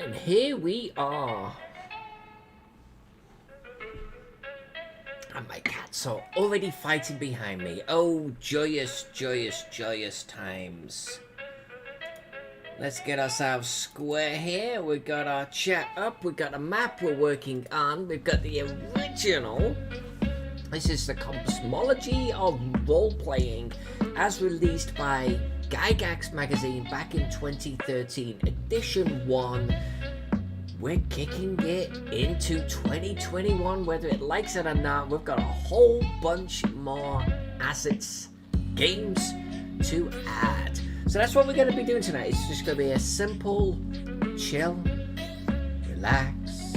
And here we are. And my cats are already fighting behind me. Oh, joyous, joyous, joyous times. Let's get ourselves square here. We've got our chat up. We've got a map we're working on. We've got the original. This is the Cosmology of Roleplaying, as released by Gygax magazine back in 2013, edition 1. We're kicking it into 2021, whether it likes it or not. We've got a whole bunch more assets, games to add. So that's what we're going to be doing tonight. It's just going to be a simple, chill, relax,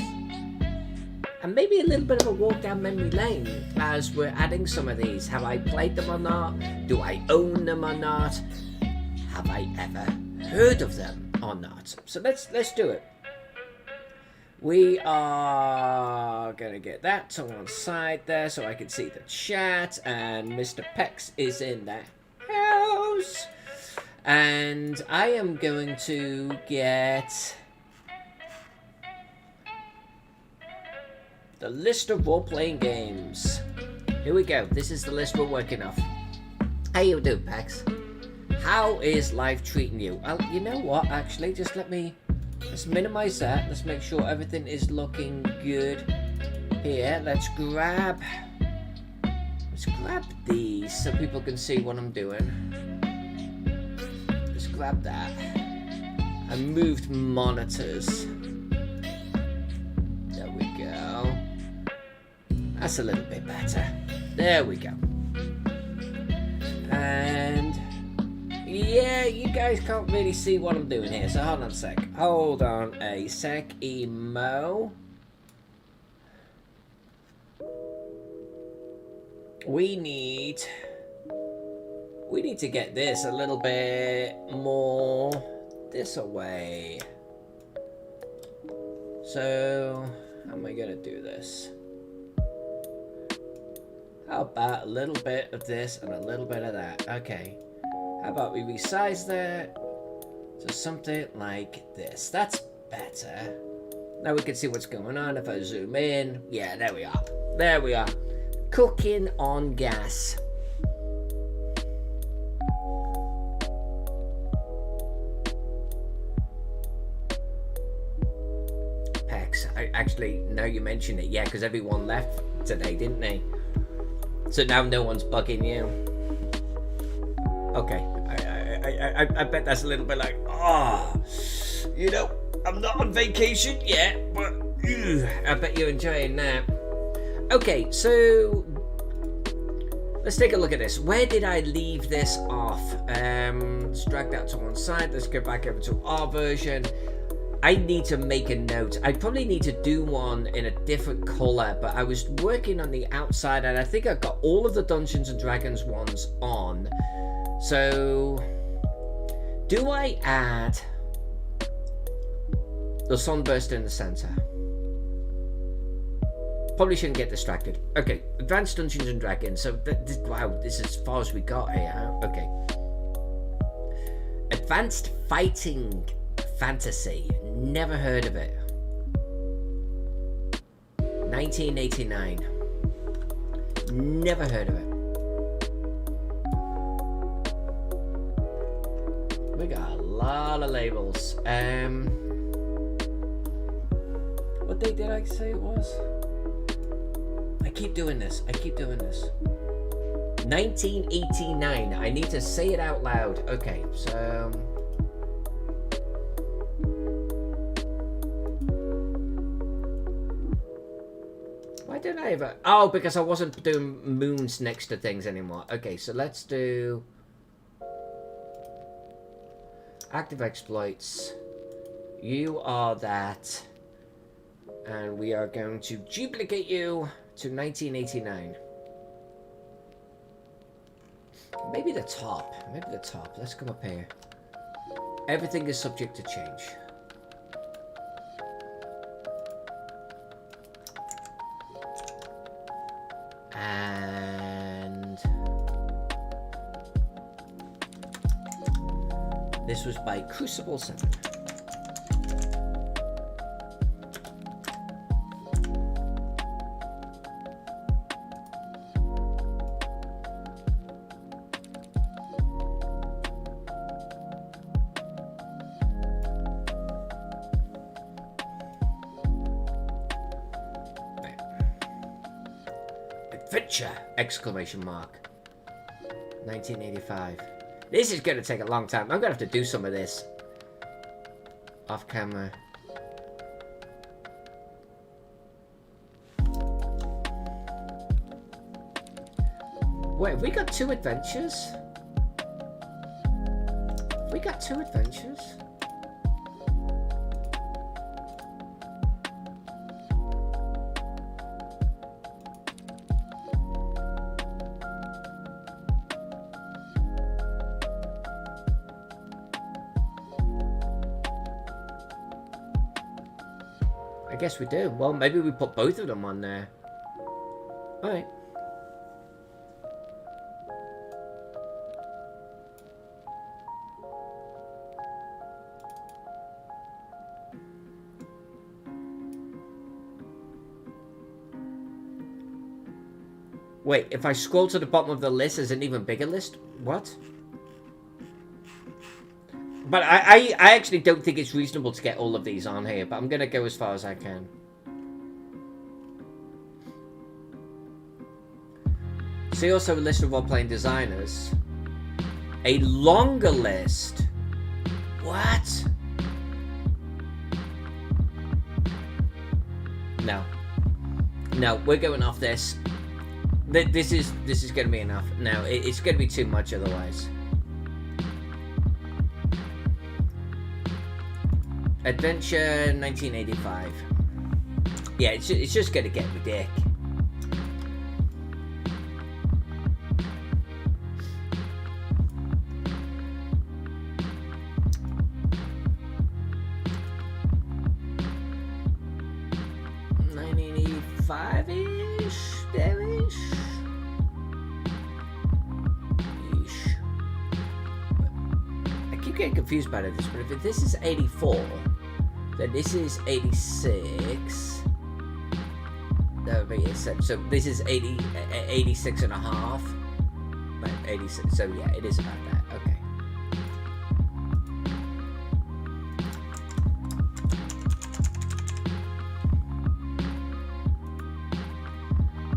and maybe a little bit of a walk down memory lane as we're adding some of these. Have I played them or not? Do I own them or not? Have I ever heard of them or not? So let's do it. We are gonna get that to one side there so I can see the chat, and Mr. Pex is in the house. And I am going to get the list of role-playing games. Here we go. This is the list we're working off. How you doing, Pex? How is life treating you? Well, you know what, actually, just let's minimize that. Let's make sure everything is looking good here. Let's grab these so people can see what I'm doing. Let's grab that. I moved monitors. There we go. That's a little bit better. There we go. And yeah, you guys can't really see what I'm doing here, so hold on a sec. Hold on a sec, Emo. We need to get this a little bit more this away. So, how am I gonna do this? How about a little bit of this and a little bit of that? Okay. How about we resize that to something like this? That's better. Now we can see what's going on. If I zoom in, yeah, there we are. There we are. Cooking on gas. Pex, actually, now you mention it, yeah, because everyone left today, didn't they? So now no one's bugging you. Okay, I bet that's a little bit like, you know, I'm not on vacation yet, but I bet you're enjoying that. Okay, so let's take a look at this. Where did I leave this off? Let's drag that to one side. Let's go back over to our version. I need to make a note. I probably need to do one in a different color, but I was working on the outside and I think I got all of the Dungeons and Dragons ones on. So, do I add the sunburst in the center? Probably shouldn't get distracted. Okay, Advanced Dungeons and Dragons. So, wow, this is as far as we got here. Okay. Advanced Fighting Fantasy. Never heard of it. 1989. Never heard of it. We got a lot of labels. What date did I say it was? I keep doing this. 1989. I need to say it out loud. Okay, so why don't I ever? Oh, because I wasn't doing moons next to things anymore. Okay, so let's do active exploits. You are that. And we are going to duplicate you to 1989. Maybe the top. Let's come up here. Everything is subject to change. And this was by Crucible 7. adventure! Exclamation mark. 1985. This is going to take a long time. I'm going to have to do some of this. Off camera. Wait, have we got 2 adventures? We got 2 adventures? I guess we do. Well, maybe we put both of them on there. Alright. Wait, if I scroll to the bottom of the list, there's an even bigger list? What? But I actually don't think it's reasonable to get all of these on here, but I'm going to go as far as I can. See also a list of role-playing designers. A longer list. What? No. No, we're going off this. This is going to be enough. No, it's going to be too much otherwise. Adventure 1985. Yeah, it's just going to get ridiculous. Confused by this, but if this is 84, then this is 86. That would be a set. So this is 86 and a half. Right, 86. So yeah, it is about that. Okay.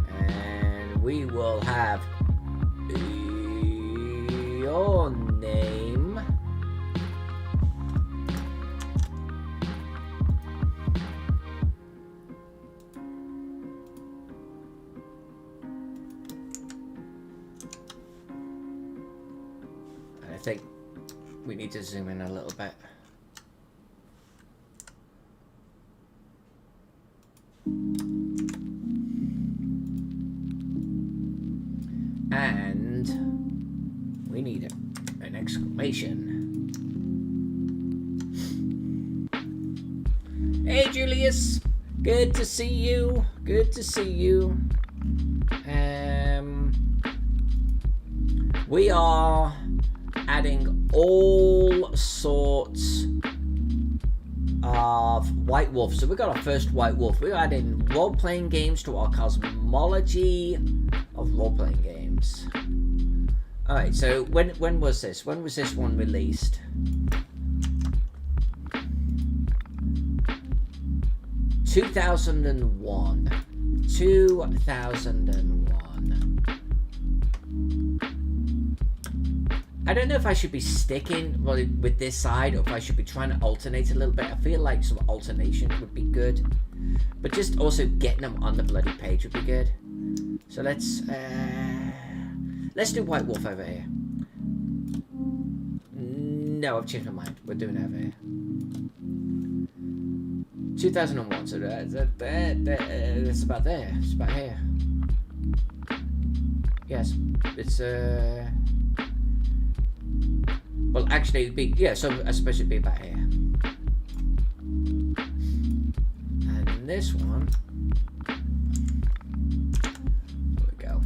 And we will have your name. I think we need to zoom in a little bit. And we need an exclamation. Hey Julius, good to see you. Good to see you. We are adding all sorts of White Wolf. So we got our first White Wolf. We're adding role-playing games to our cosmology of role-playing games. Alright, so when was this? When was this one released? 2001. 2001. I don't know if I should be sticking with this side or if I should be trying to alternate a little bit. I feel like some alternation would be good. But just also getting them on the bloody page would be good. So let's do White Wolf over here. No, I've changed my mind. We're doing it over here. 2001, so that's about there. It's about here. Yes, it's well, actually, it'd be, yeah, so I suppose it'd be about here. And this one, there we go.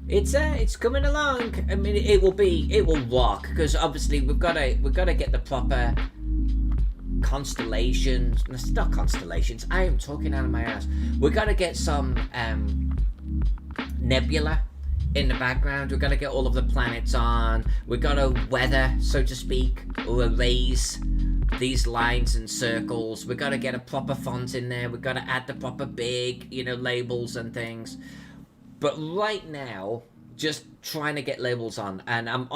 It's coming along. I mean, it will rock, because obviously we've got to get the proper constellations. It's not constellations. I am talking out of my ass. We've got to get some nebula in the background. We've got to get all of the planets on. We've got to weather, so to speak, or erase these lines and circles. We got to get a proper font in there. We got to add the proper big, you know, labels and things. But right now, just trying to get labels on, and I'm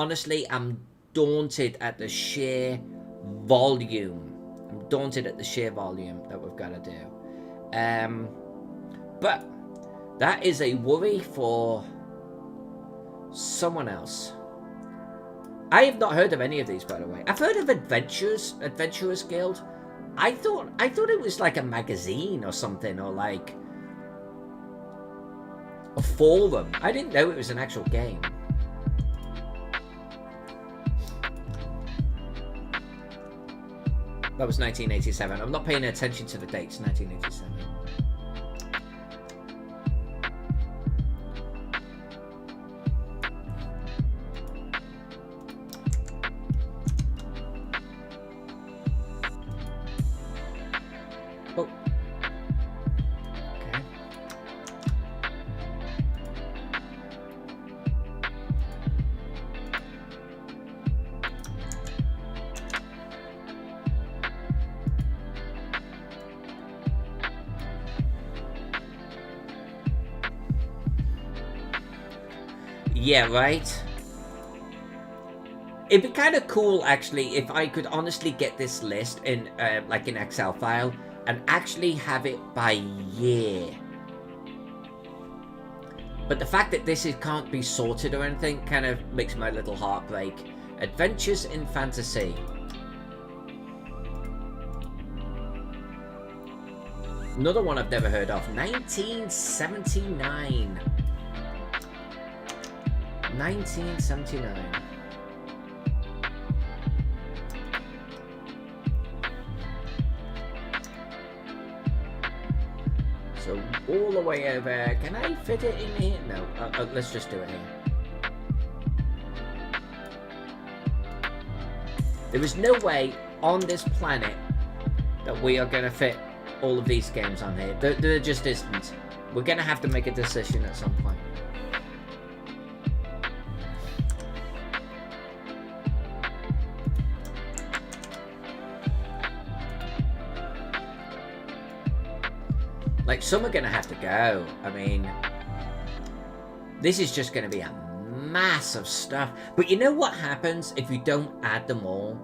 daunted at the sheer volume. I'm daunted at the sheer volume that we've got to do. But that is a worry for someone else. I have not heard of any of these, by the way. I've heard of Adventurers Guild. I thought it was like a magazine or something, or like a forum. I didn't know it was an actual game. That was 1987. I'm not paying attention to the dates. 1987. Oh. Okay. Yeah, right. It'd be kind of cool, actually, if I could honestly get this list in, like, an Excel file and actually have it by year. But the fact that this can't be sorted or anything kind of makes my little heart break. Adventures in Fantasy. Another one I've never heard of. 1979. 1979. So all the way over. Can I fit it in here? No. Let's just do it here. There is no way on this planet that we are going to fit all of these games on here. There just isn't. We're going to have to make a decision at some point. Like, some are going to have to go. I mean, this is just going to be a mass of stuff. But you know what happens if you don't add them all?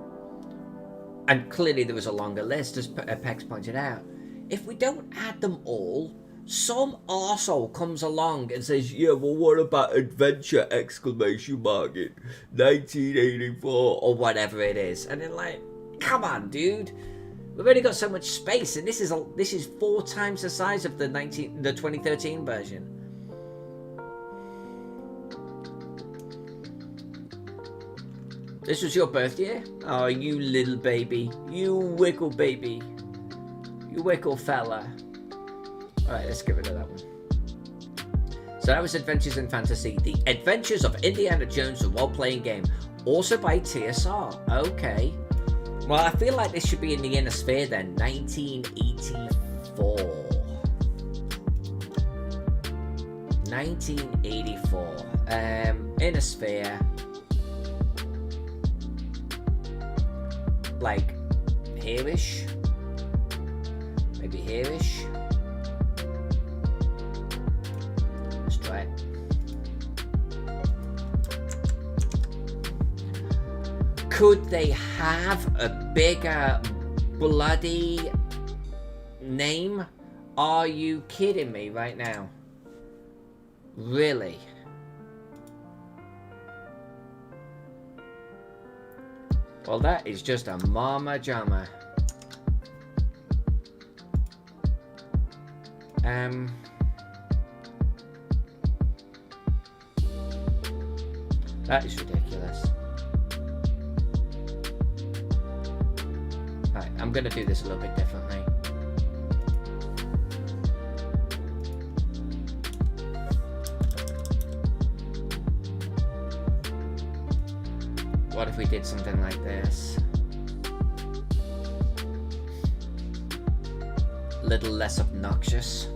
And clearly there was a longer list, as Pex pointed out. If we don't add them all, some arsehole comes along and says, yeah, well, what about Adventure, exclamation mark, in 1984, or whatever it is. And then, like, come on, dude. We've only got so much space, and this is 4 times the size of the 2013 version. This was your birthday? Oh, you little baby. You wickle baby. You wickle fella. Alright, let's get rid of that one. So that was Adventures in Fantasy. The Adventures of Indiana Jones, the role-playing game. Also by TSR. Okay. Well, I feel like this should be in the Inner Sphere then. 1984. 1984. Inner Sphere. Like, here-ish? Maybe here-ish? Let's try it. Could they have a bigger bloody name? Are you kidding me right now? Really? Well, that is just a mama jamma. That is ridiculous. Right, I'm gonna do this a little bit differently. What if we did something like this? A little less obnoxious.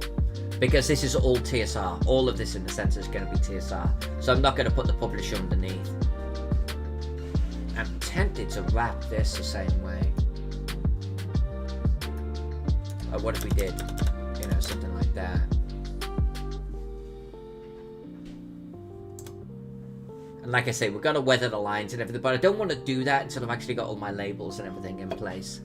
Because this is all TSR. All of this in the center is going to be TSR. So I'm not going to put the publisher underneath. I'm tempted to wrap this the same way. what if we did, you know, something like that? And like I say, we've got to weather the lines and everything, but I don't want to do that until I've actually got all my labels and everything in place.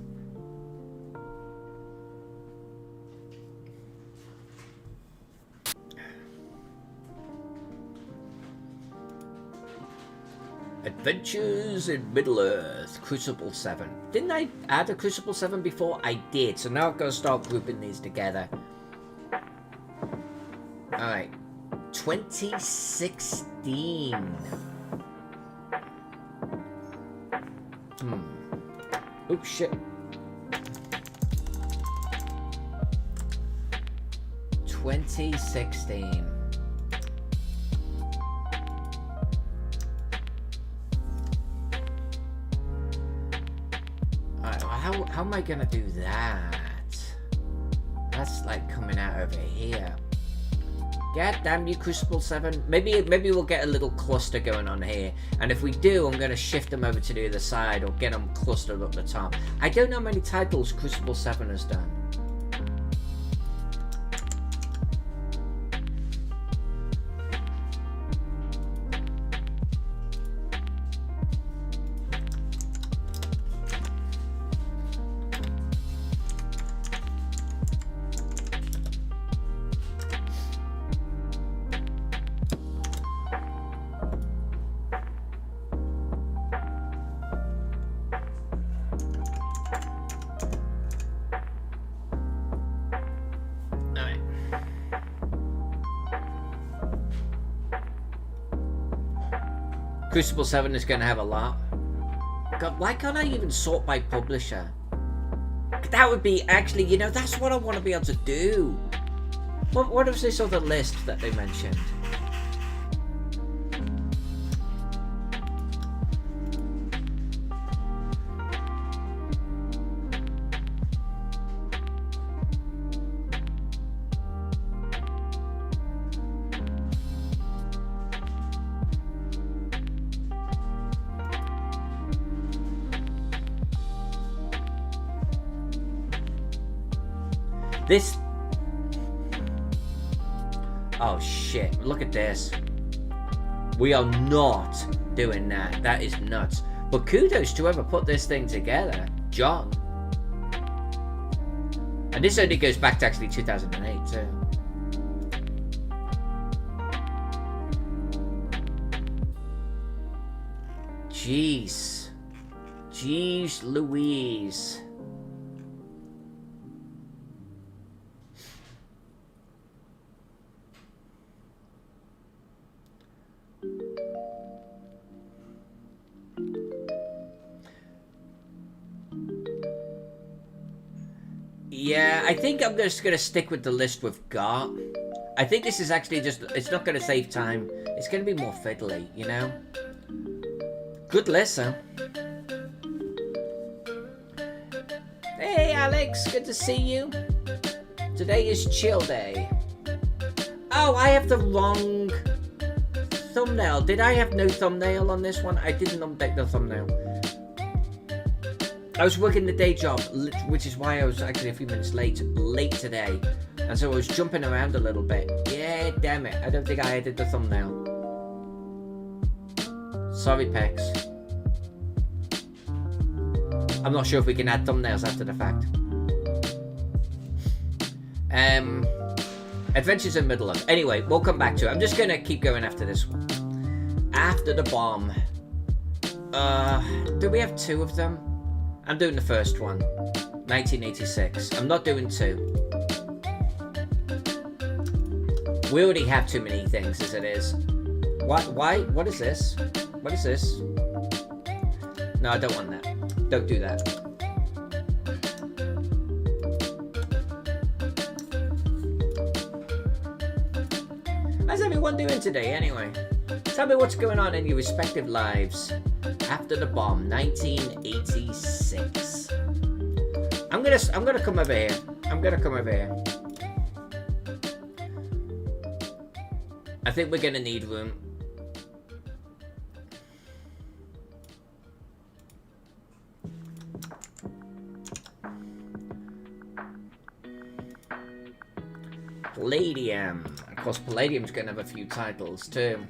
Adventures in Middle-earth, Crucible 7. Didn't I add a Crucible 7 before? I did, so now I've got to start grouping these together. Alright. 2016. Oops, shit. 2016. Alright, well, how am I gonna do that? That's like coming out over here. God damn you, Crucible 7. Maybe we'll get a little cluster going on here. And if we do, I'm going to shift them over to the other side or get them clustered up the top. I don't know how many titles Crucible 7 has done. Crucible 7 is going to have a lot. God, why can't I even sort by publisher? That would be actually, you know, that's what I want to be able to do. What was this other list that they mentioned? This... Oh shit, look at this. We are not doing that. That is nuts. But kudos to whoever put this thing together. John. And this only goes back to actually 2008 too. Jeez. Jeez Louise. Yeah, I think I'm just going to stick with the list we've got. I think this is actually just... It's not going to save time. It's going to be more fiddly, you know? Good list, though. Hey, Alex. Good to see you. Today is chill day. Oh, I have the wrong thumbnail. Did I have no thumbnail on this one? I didn't update the thumbnail. I was working the day job, which is why I was actually a few minutes late today. And so I was jumping around a little bit. Yeah, damn it. I don't think I edited the thumbnail. Sorry, Pex. I'm not sure if we can add thumbnails after the fact. Adventures in Middle-earth. Anyway, we'll come back to it. I'm just going to keep going after this one. After the bomb. Do we have two of them? I'm doing the first one, 1986. I'm not doing two. We already have too many things as it is. Why? What is this? What is this? No, I don't want that. Don't do that. How's everyone doing today, anyway? Tell me what's going on in your respective lives. After the bomb, 1986. I'm gonna come over here. I'm gonna come over here. I think we're gonna need room. Palladium. Of course, Palladium's going to have a few titles too.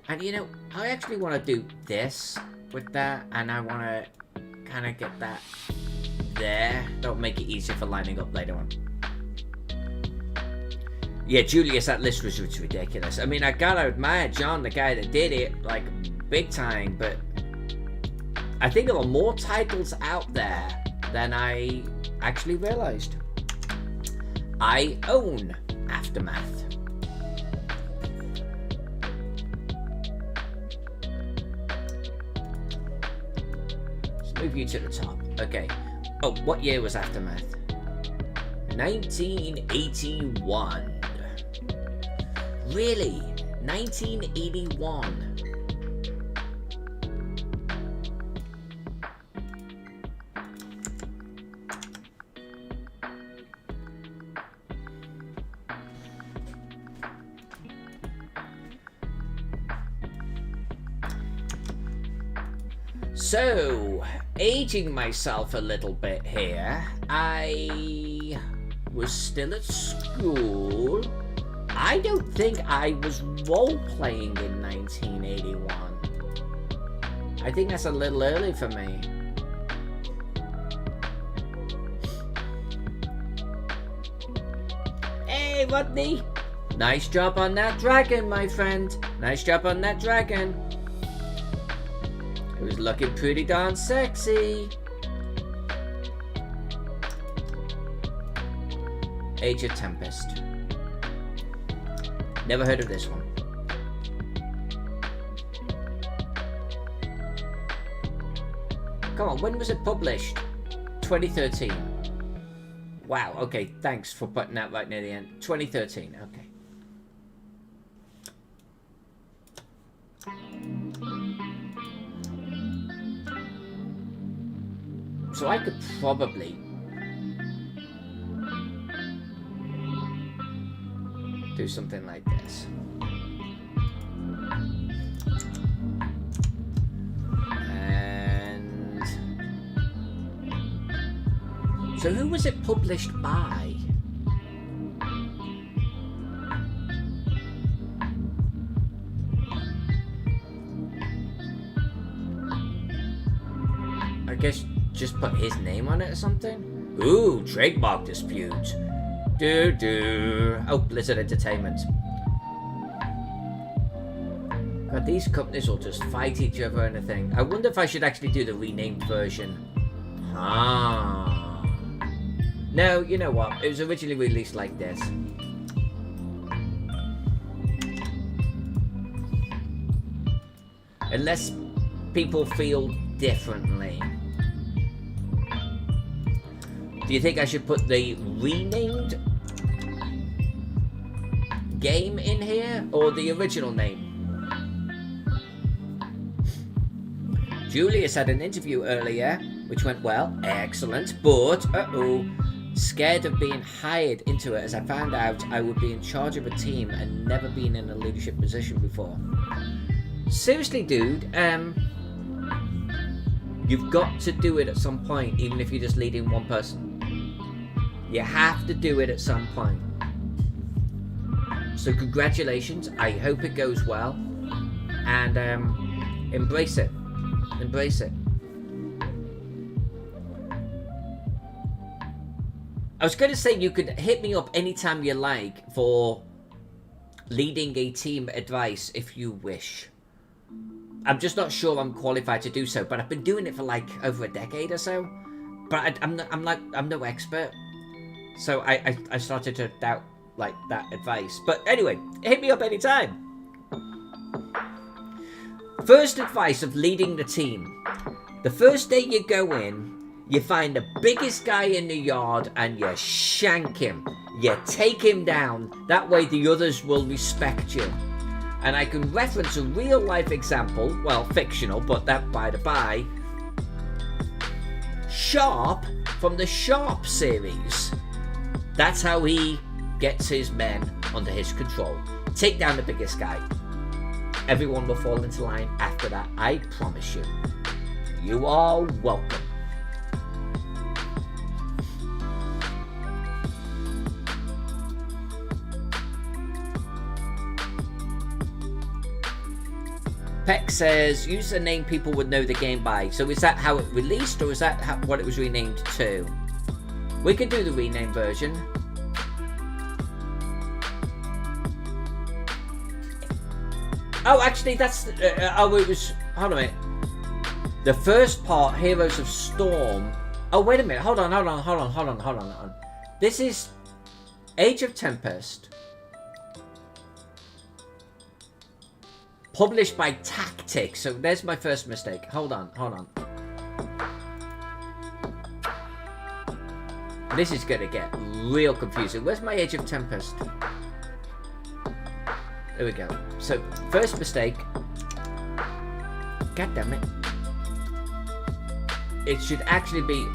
And you know, I actually want to do this with that, and I want to kind of get that there. That'll make it easier for lining up later on. Yeah, Julius, that list was ridiculous. I mean, I gotta admire John, the guy that did it, like, big time, but I think there are more titles out there than I actually realized. I own Aftermath. Let's move you to the top. Okay. Oh, what year was Aftermath? 1981. Really? 1981. So, aging myself a little bit here, I was still at school. I don't think I was role-playing in 1981. I think that's a little early for me. Hey, Rodney! Nice job on that dragon, my friend. Nice job on that dragon. It was looking pretty darn sexy. Age of Tempest. Never heard of this one. Come on, when was it published? 2013. Wow, okay, thanks for putting that right near the end. 2013, okay. So I could probably do something like this. And so who was it published by? I guess just put his name on it or something? Ooh, trademark dispute. Oh, Blizzard Entertainment. God, these companies will just fight each other and a thing. I wonder if I should actually do the renamed version. Ah. No, you know what? It was originally released like this. Unless people feel differently. Do you think I should put the renamed game in here or the original name? Julius had an interview earlier, which went well. Excellent. But, scared of being hired into it as I found out I would be in charge of a team and never been in a leadership position before. Seriously, dude, you've got to do it at some point, even if you're just leading one person. You have to do it at some point. So congratulations. I hope it goes well. And embrace it. Embrace it. I was going to say you could hit me up anytime you like for leading a team advice if you wish. I'm just not sure I'm qualified to do so, but I've been doing it for like over a decade or so. But I'm no expert. So I started to doubt like that advice. But anyway, hit me up anytime. First advice of leading the team. The first day you go in, you find the biggest guy in the yard and you shank him. You take him down. That way the others will respect you. And I can reference a real life example, well, fictional, but that by the by. Sharp from the Sharp series. That's how he gets his men under his control. Take down the biggest guy. Everyone will fall into line after that, I promise you. You are welcome. Peck says, use a name people would know the game by. So is that how it released, or is that what it was renamed to? We could do the rename version. Oh, actually, that's... oh, it was... Hold on a minute. The first part, Heroes of Storm... Oh, wait a minute. Hold on. This is Age of Tempest. Published by Tactic. So there's my first mistake. Hold on. This is going to get real confusing. Where's my Age of Tempest? There we go. So, first mistake. God damn it. It should actually be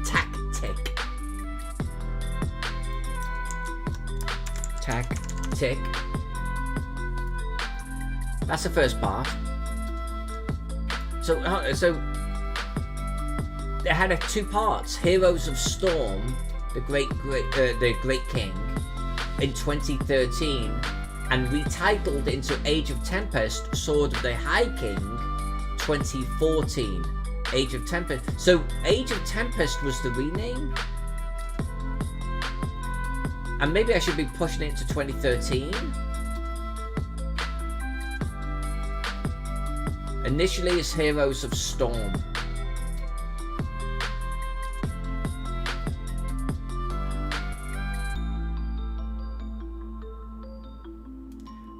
Tactic. Tactic. That's the first part. So it had two parts: Heroes of Storm, the Great King, in 2013, and retitled into Age of Tempest: Sword of the High King, 2014. Age of Tempest. So Age of Tempest was the rename, and maybe I should be pushing it to 2013. Initially, it's Heroes of Storm.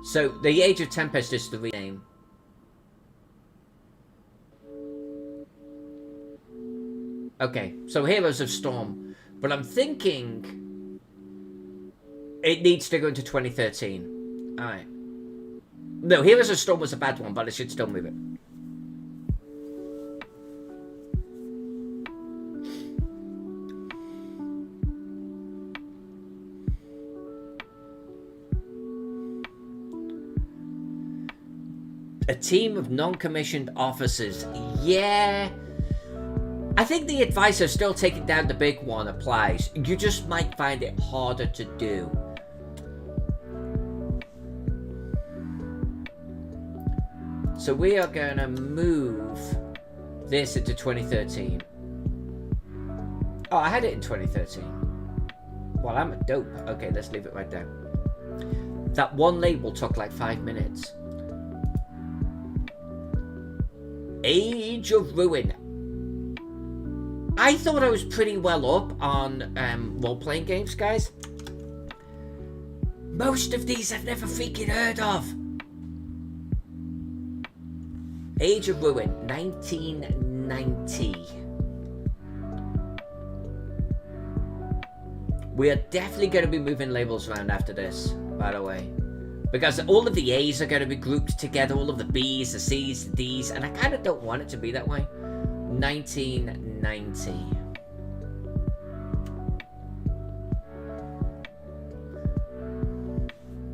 So, the Age of Tempest is the rename. Okay, so Heroes of Storm. But I'm thinking it needs to go into 2013. Alright. No, Heroes of Storm was a bad one, but I should still move it. A team of non-commissioned officers. Yeah. I think the advice of still taking down the big one applies. You just might find it harder to do. So we are going to move this into 2013. Oh, I had it in 2013. Well, I'm a dope. Okay, let's leave it right there. That one label took like 5 minutes. Age of Ruin. I thought I was pretty well up on role-playing games, guys. Most of these I've never freaking heard of. Age of Ruin, 1990. We are definitely going to be moving labels around after this, by the way. Because all of the A's are going to be grouped together, all of the B's, the C's, the D's, and I kind of don't want it to be that way. 1990.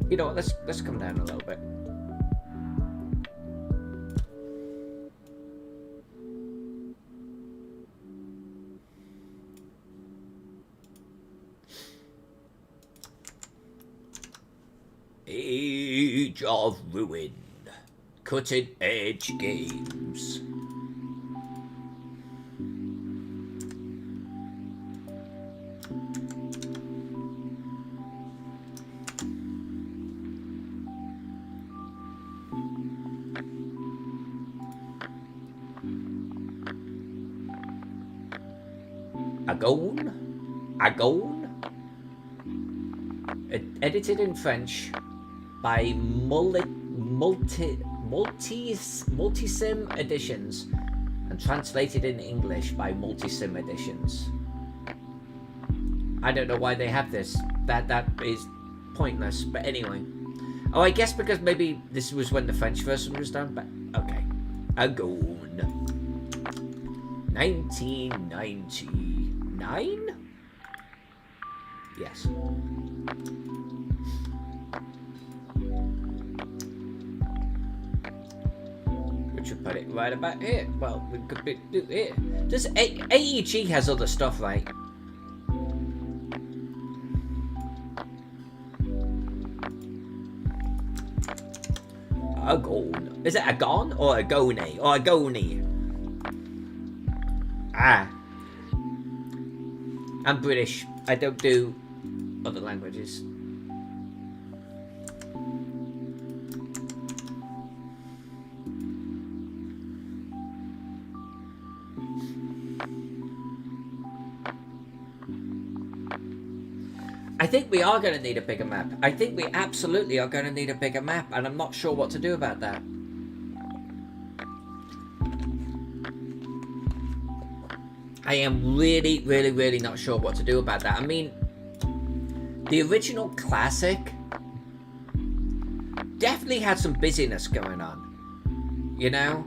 You know what, let's come down a little bit. Age of Ruin. Cutting Edge Games. Agone. Edited in French by Multisim Editions and translated in English by Multisim Editions. I don't know why they have this. That is pointless, but anyway. Oh, I guess because maybe this was when the French version was done, but okay. Agone. 1999? Yes. We should put it right about here. Well, we could do it here. Does AEG has other stuff, right? Agon. Is it Agon or Agoni? Or Agoni? Ah. I'm British. I don't do other languages. I think we are going to need a bigger map. I think we absolutely are going to need a bigger map, and I'm not sure what to do about that. I am really not sure what to do about that. I mean, the original classic definitely had some busyness going on, you know?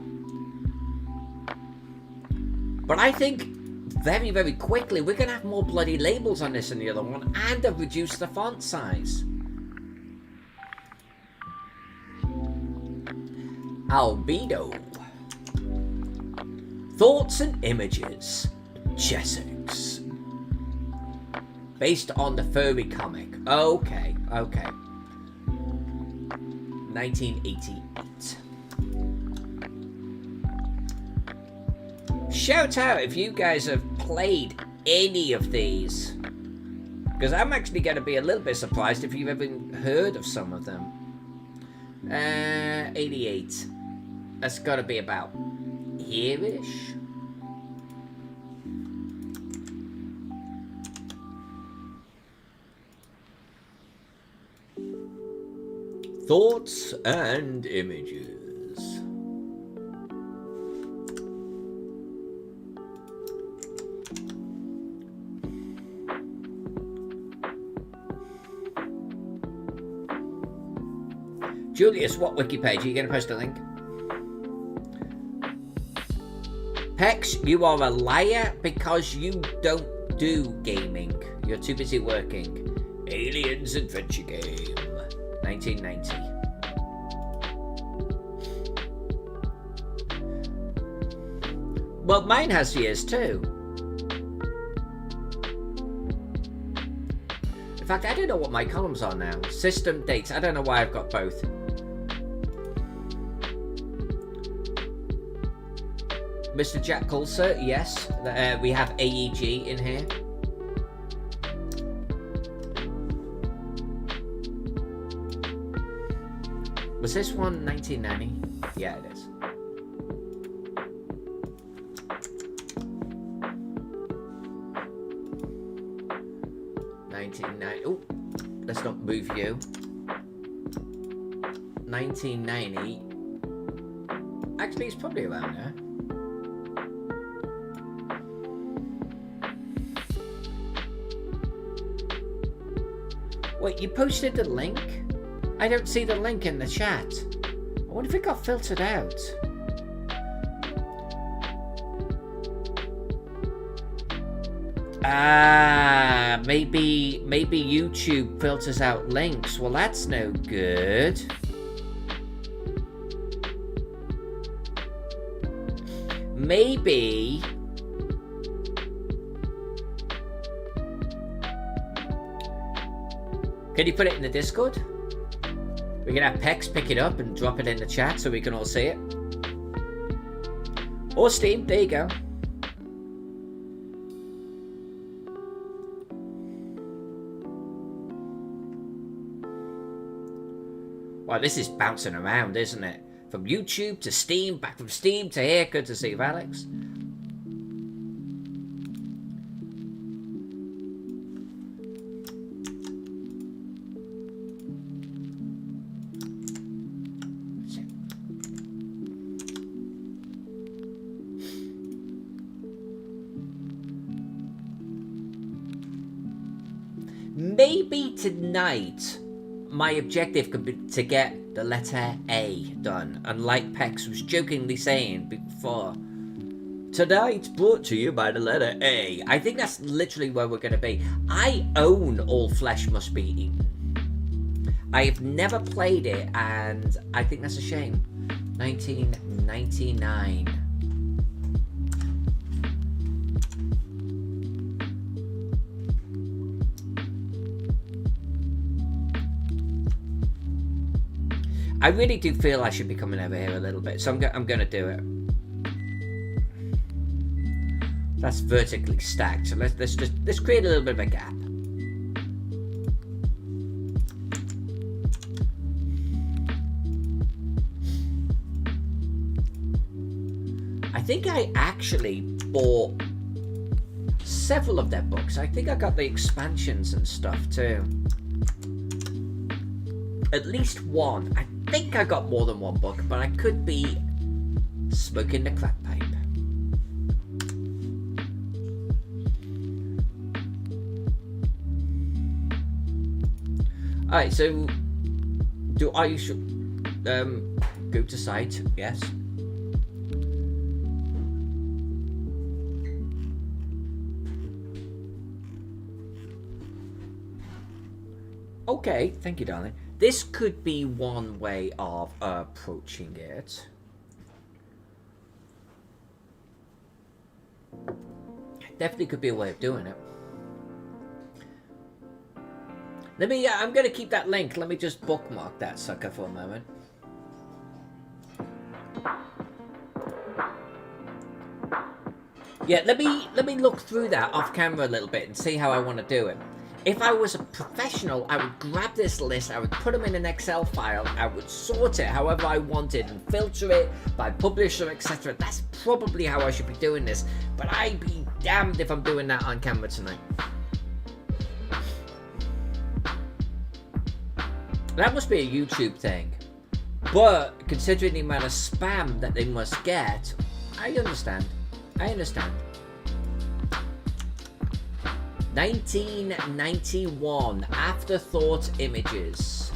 But I think very quickly we're going to have more bloody labels on this than the other one, and have reduced the font size. Albedo. Thoughts and Images. Chessex. Based on the furry comic. Okay. 1988. Shout out if you guys have played any of these. Because I'm actually going to be a little bit surprised if you've ever heard of some of them. 88. That's got to be about here-ish. Thoughts and Images. Julius, what wiki page? Are you going to post a link? Pex, you are a liar because you don't do gaming. You're too busy working. Aliens Adventure Game. 1990. Well, mine has years too. In fact, I don't know what my columns are now. System dates. I don't know why I've got both. Mr. Jack Coulser, yes. We have AEG in here. Was this one 1990? Yeah, it is. Oh, let's not move you. 1990. Actually, it's probably around there. Wait, you posted the link? I don't see the link in the chat. I wonder if it got filtered out. Ah, maybe YouTube filters out links. Well, that's no good. Maybe... Can you put it in the Discord? We can have Pex pick it up and drop it in the chat so we can all see it. Or Steam, there you go. Wow, this is bouncing around, isn't it? From YouTube to Steam, back from Steam to here. Good to see you, Alex. Maybe tonight my objective could be to get the letter A done, and like Pex was jokingly saying before, tonight's brought to you by the letter A. I think that's literally where we're going to be. I own All Flesh Must Be Eaten. I have never played it, and I think that's a shame. 1999. I really do feel I should be coming over here a little bit, so I'm going to do it. That's vertically stacked, so let's create a little bit of a gap. I think I actually bought several of their books. I think I got the expansions and stuff too. At least one. I think I got more than one book, but I could be smoking the crack pipe. Alright, so do I go to site? Yes. Okay, thank you, darling. This could be one way of approaching it. Definitely could be a way of doing it. Let me, I'm going to keep that link. Let me just bookmark that sucker for a moment. Yeah, let me look through that off camera a little bit and see how I want to do it. If I was a professional, I would grab this list, I would put them in an Excel file, I would sort it however I wanted and filter it by publisher, etc. That's probably how I should be doing this, but I'd be damned if I'm doing that on camera tonight. That must be a YouTube thing, but considering the amount of spam that they must get, I understand. 1991, Afterthought Images.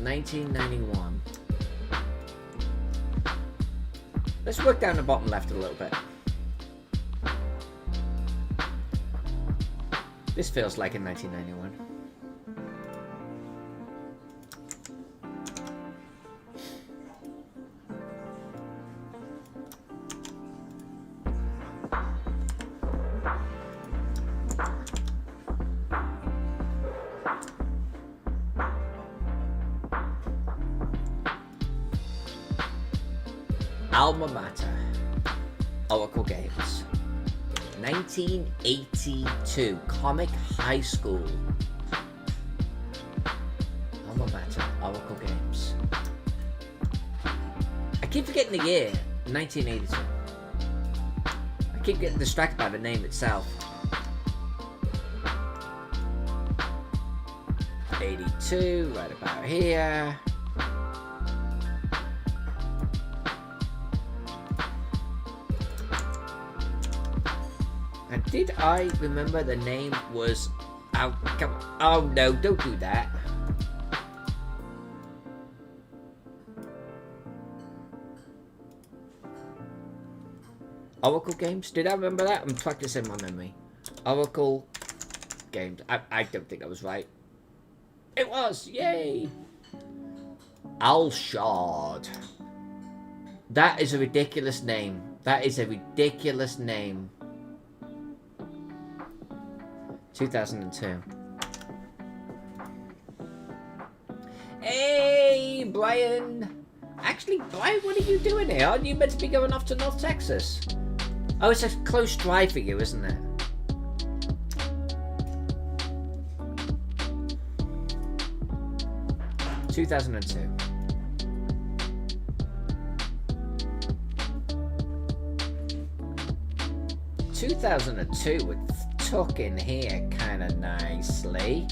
1991. Let's work down the bottom left a little bit. This feels like in 1991. Alma Mater, Oracle Games. 1982, Comic High School. Alma Mater, Oracle Games. I keep forgetting the year, 1982. I keep getting distracted by the name itself. 82, right about here. And did I remember the name was... Oh, come on. Oh no, don't do that. Oracle Games? Did I remember that? I'm practicing my memory. Oracle Games. I don't think I was right. It was! Yay! Alshard. That is a ridiculous name. That is a ridiculous name. 2002. Hey, Brian! Actually, Brian, what are you doing here? Aren't you meant to be going off to North Texas? Oh, it's a close drive for you, isn't it? – 2002. – 2002 with tuck in here kind of nicely.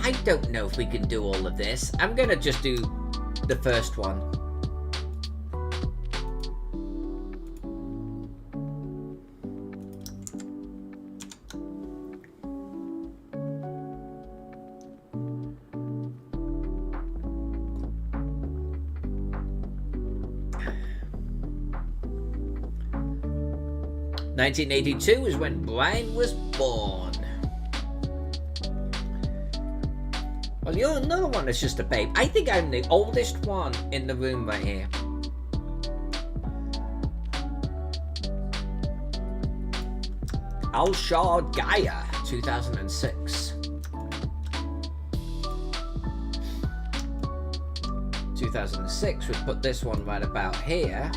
I don't know if we can do all of this. I'm gonna just do the first one. (1982) is when Brian was born. Well, you're another one that's just a babe. I think I'm the oldest one in the room right here. Alshar Gaia, 2006. 2006, we put this one right about here.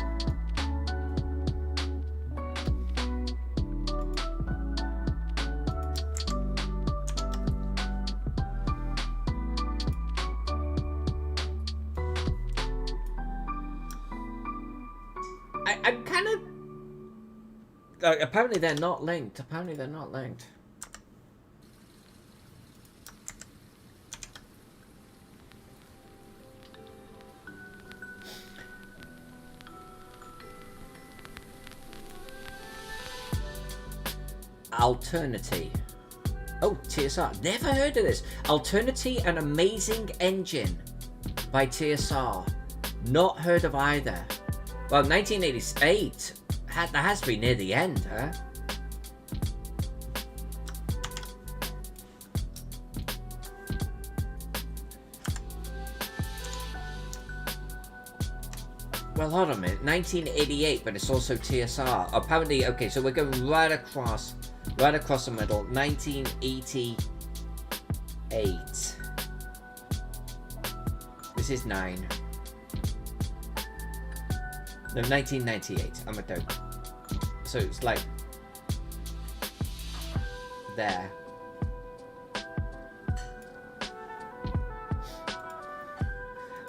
I'm kind of... apparently they're not linked. Apparently they're not linked. Alternity. Oh, TSR. Never heard of this. Alternity, an amazing engine by TSR. Not heard of either. Well, 1988. That has to be near the end, huh? Well, hold on a minute. 1988, but it's also TSR. Apparently, okay, so we're going right across the middle. 1988. This is 9. No, 1998. I'm a dope. So it's like there.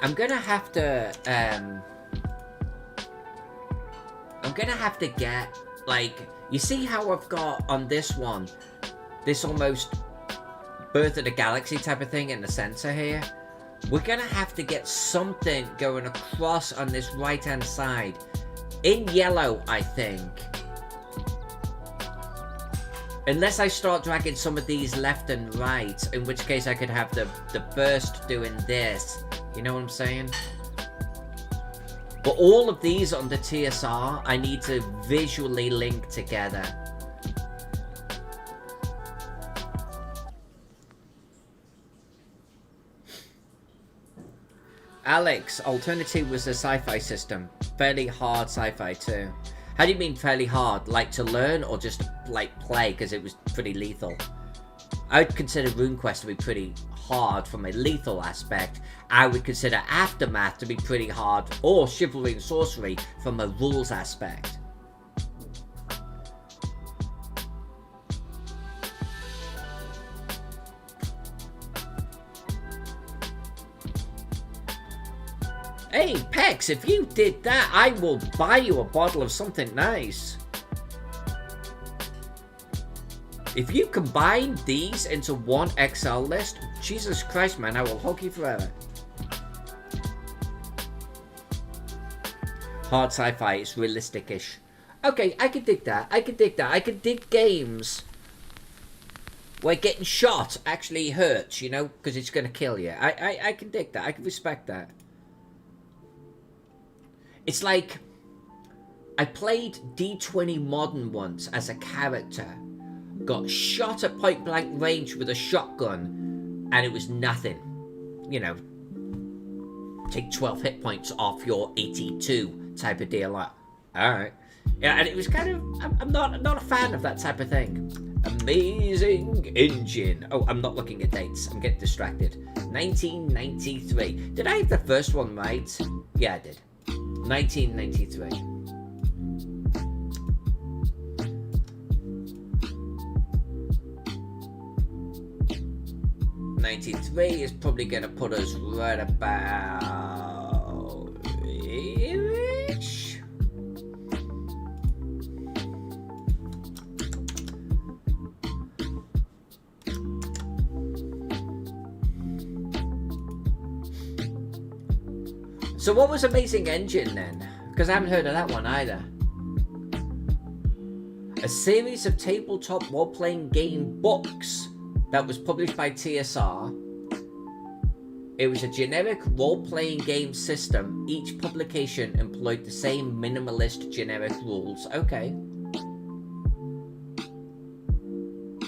I'm gonna have to get, like, you see how I've got on this one, this almost Birth of the Galaxy type of thing in the center here? We're gonna have to get something going across on this right hand side. In yellow, I think. Unless I start dragging some of these left and right, in which case I could have the burst doing this. You know what I'm saying? But all of these on the TSR, I need to visually link together. Alex, Alternity was a sci-fi system. Fairly hard sci-fi too. How do you mean fairly hard? Like to learn or just like play because it was pretty lethal? I would consider RuneQuest to be pretty hard from a lethal aspect. I would consider Aftermath to be pretty hard, or Chivalry and Sorcery from a rules aspect. Hey, Pex, if you did that, I will buy you a bottle of something nice. If you combine these into one XL list, Jesus Christ, man, I will hug you forever. Hard sci-fi, it's realistic-ish. Okay, I can dig that. I can dig that. I can dig games where getting shot actually hurts, you know, because it's going to kill you. I can dig that. I can respect that. It's like, I played D20 Modern once as a character. Got shot at point blank range with a shotgun, and it was nothing. You know, take 12 hit points off your 82 type of deal. Like, alright. Yeah, and it was kind of, I'm not a fan of that type of thing. Amazing engine. Oh, I'm not looking at dates. I'm getting distracted. 1993. Did I have the first one right? Yeah, I did. 1993. '93 is probably gonna put us right about here-ish. So what was Amazing Engine then? Because I haven't heard of that one either. A series of tabletop role-playing game books that was published by TSR. It was a generic role-playing game system. Each publication employed the same minimalist generic rules. Okay.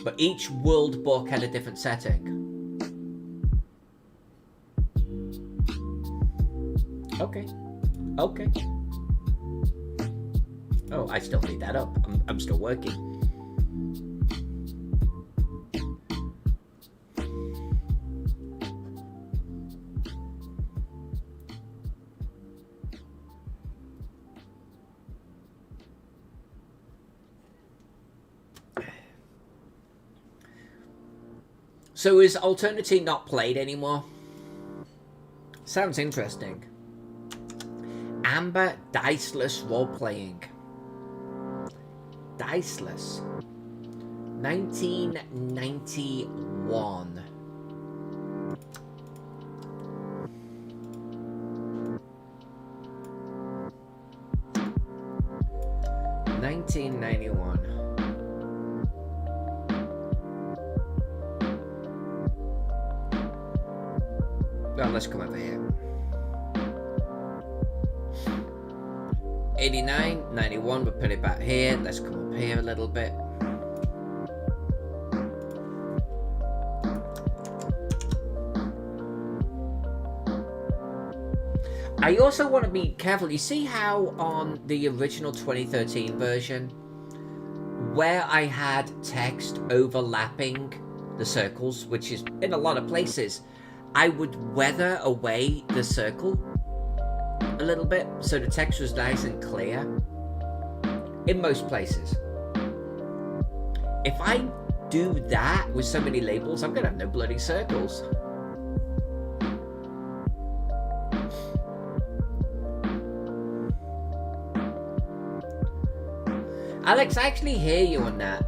But each world book had a different setting. Okay. Okay. Oh, I still need that up. I'm still working. So is Alternity not played anymore? Sounds interesting. Amber Diceless Roleplaying. Diceless. 1991. Well, let's come over here. 89, 91, we'll put it back here. Let's come up here a little bit. I also want to be careful. You see how on the original 2013 version, where I had text overlapping the circles, which is in a lot of places, I would weather away the circle a little bit so the text was nice and clear in most places. If I do that with so many labels, I'm gonna have no bloody circles. Alex, I actually hear you on that.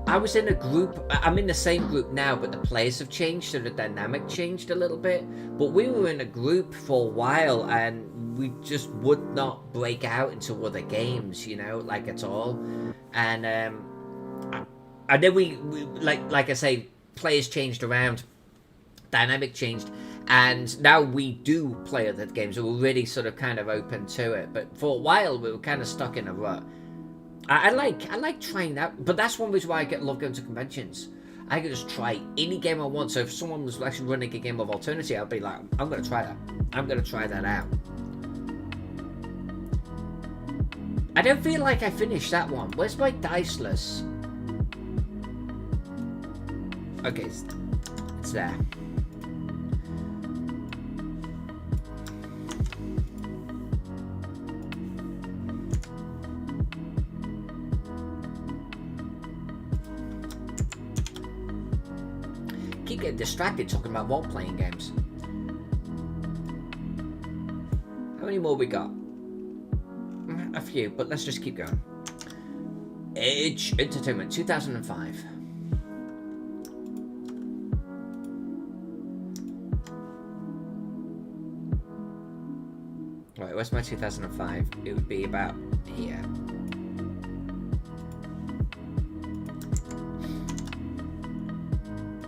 I was in a group, I'm in the same group now, but the players have changed, so the dynamic changed a little bit. But we were in a group for a while, and we just would not break out into other games, you know, like at all. And then we like I say, players changed around, dynamic changed, and now we do play other games. So we're really sort of kind of open to it. But for a while, we were kind of stuck in a rut. I like trying that, but that's one reason why I love going to conventions. I can just try any game I want. So if someone was actually running a game of Alternity, I'd be like, I'm gonna try that. I'm gonna try that out. I don't feel like I finished that one. Where's my Diceless? Okay, it's there. Keep getting distracted talking about role-playing games. How many more we got? A few, but let's just keep going. Edge Entertainment, 2005. Right, where's my 2005? It would be about here.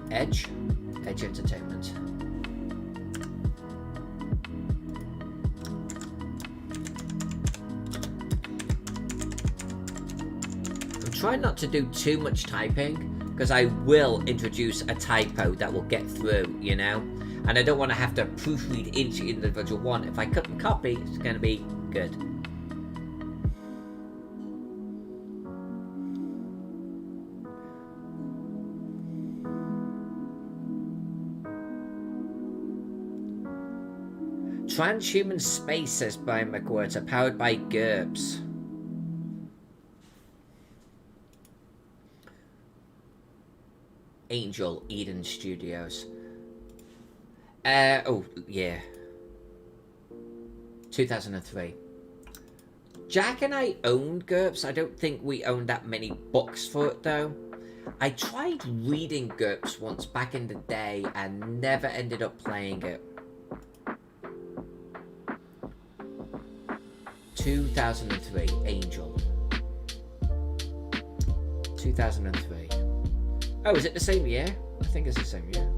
Edge Entertainment. I'm trying not to do too much typing, because I will introduce a typo that will get through, you know? And I don't want to have to proofread each individual one. If I cut and copy, it's going to be good. Transhuman Space, says Brian McWhirter, powered by GURPS. Angel Eden Studios. Oh, yeah. 2003. Jack and I owned GURPS. I don't think we owned that many books for it, though. I tried reading GURPS once back in the day and never ended up playing it. 2003, Angel. 2003. Oh, is it the same year? I think it's the same year.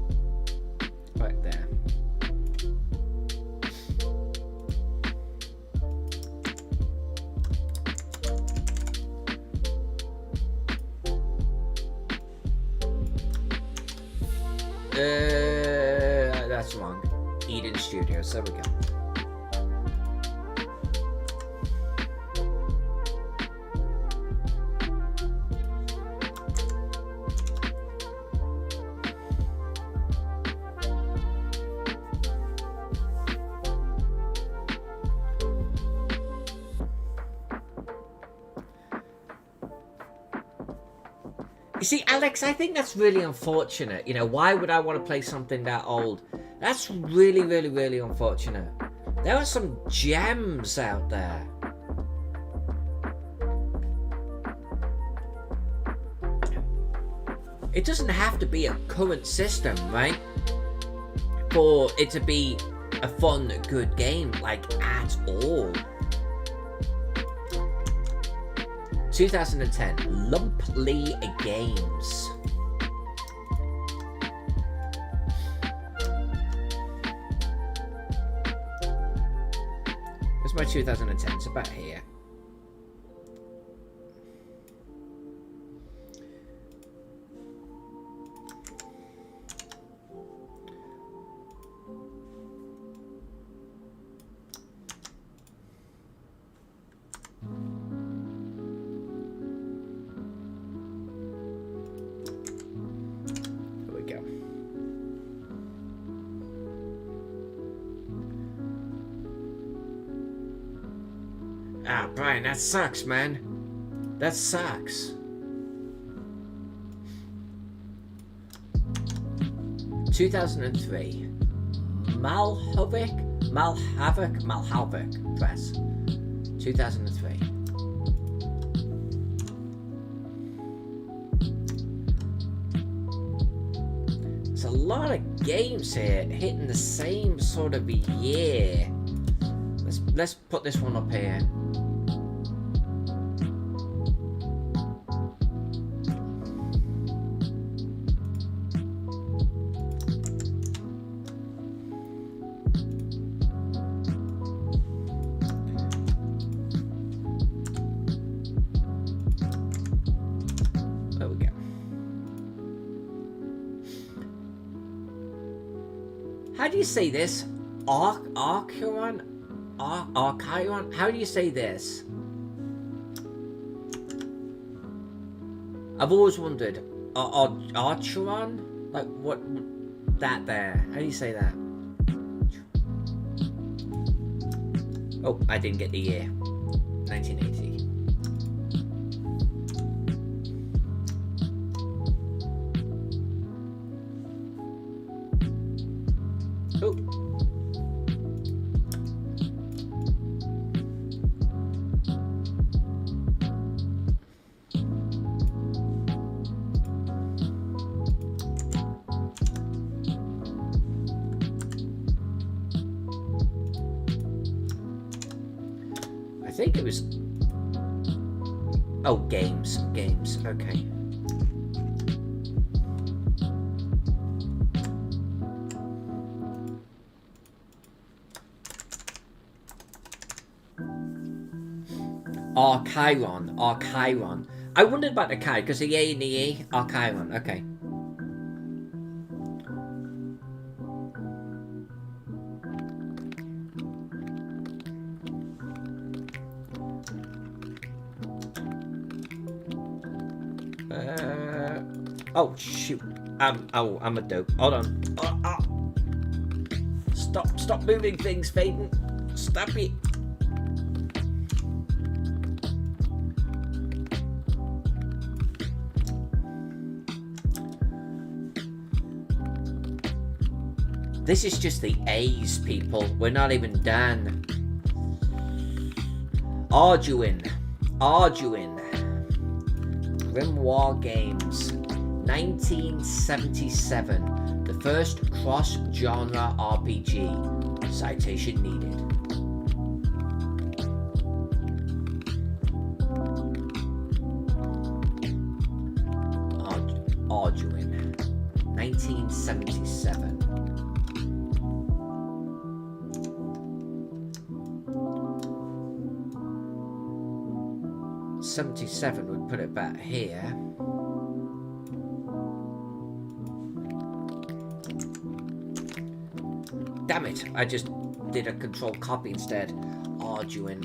Right there. That's wrong. Eden Studios, there we go. see, Alex, I think that's really unfortunate. You know, why would I want to play something that old? That's really, really, really unfortunate. There are some gems out there. It doesn't have to be a current system, right? For it to be a fun, good game, like, at all. 2010, Lumply Games. Where's my 2010? It's about here. Ah, Brian, that sucks, man. That sucks. 2003. Malhavik Press. 2003. There's a lot of games here hitting the same sort of year. Let's put this one up here. There we go. How do you say this? Archiron? Archiron? How do you say this? I've always wondered. Archeron? Like, what? That there. How do you say that? Oh, I didn't get the year. 1980. Oh. I think it was... Oh, games, okay. Archiron. I wondered about the Chi, because the A and the E, Archiron, okay. Oh, shoot. I'm a dope. Hold on. Stop moving things, Faden. Stop it. This is just the A's, people. We're not even done. Arduin. Grimoire Games. 1977. The first cross-genre RPG. Citation needed. Arduin. 1977. 77 would put it back here. Damn it, I just did a control copy instead. Arduin.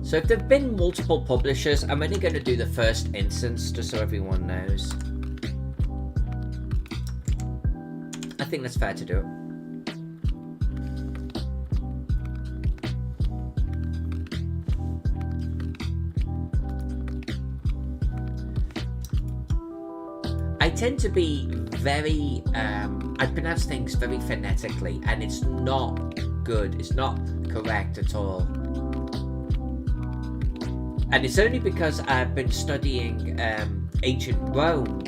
So if there have been multiple publishers, I'm only going to do the first instance just so everyone knows. I think that's fair to do. tend to be very, I pronounce things very phonetically, and it's not good. It's not correct at all. And it's only because I've been studying ancient Rome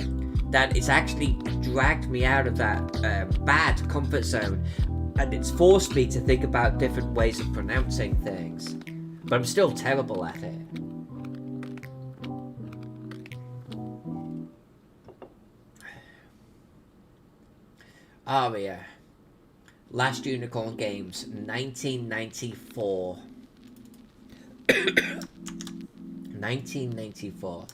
that it's actually dragged me out of that bad comfort zone, and it's forced me to think about different ways of pronouncing things. But I'm still terrible at it. Aria. Last Unicorn Games, 1994. 1994.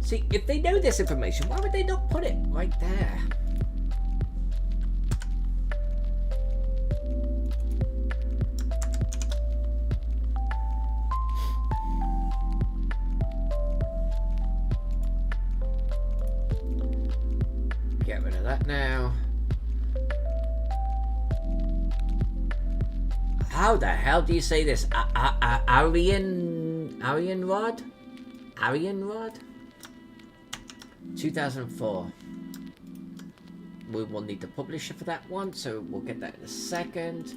See, if they know this information, why would they not put it right there? Get rid of that now. How the hell do you say this? Aryan Rod? Aryan Rod? 2004. We will need the publisher for that one, so we'll get that in a second.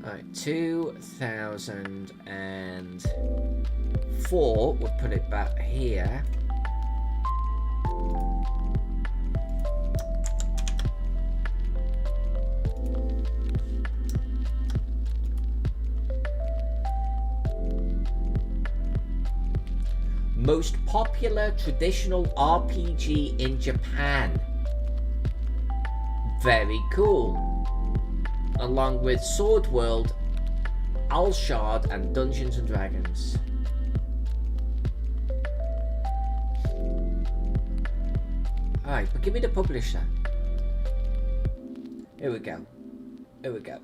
Alright, 2004. We'll put it back here. Most popular traditional RPG in Japan. Very cool. Along with Sword World, Alshard, and Dungeons and Dragons. Alright, but give me the publisher. Here we go. Here we go.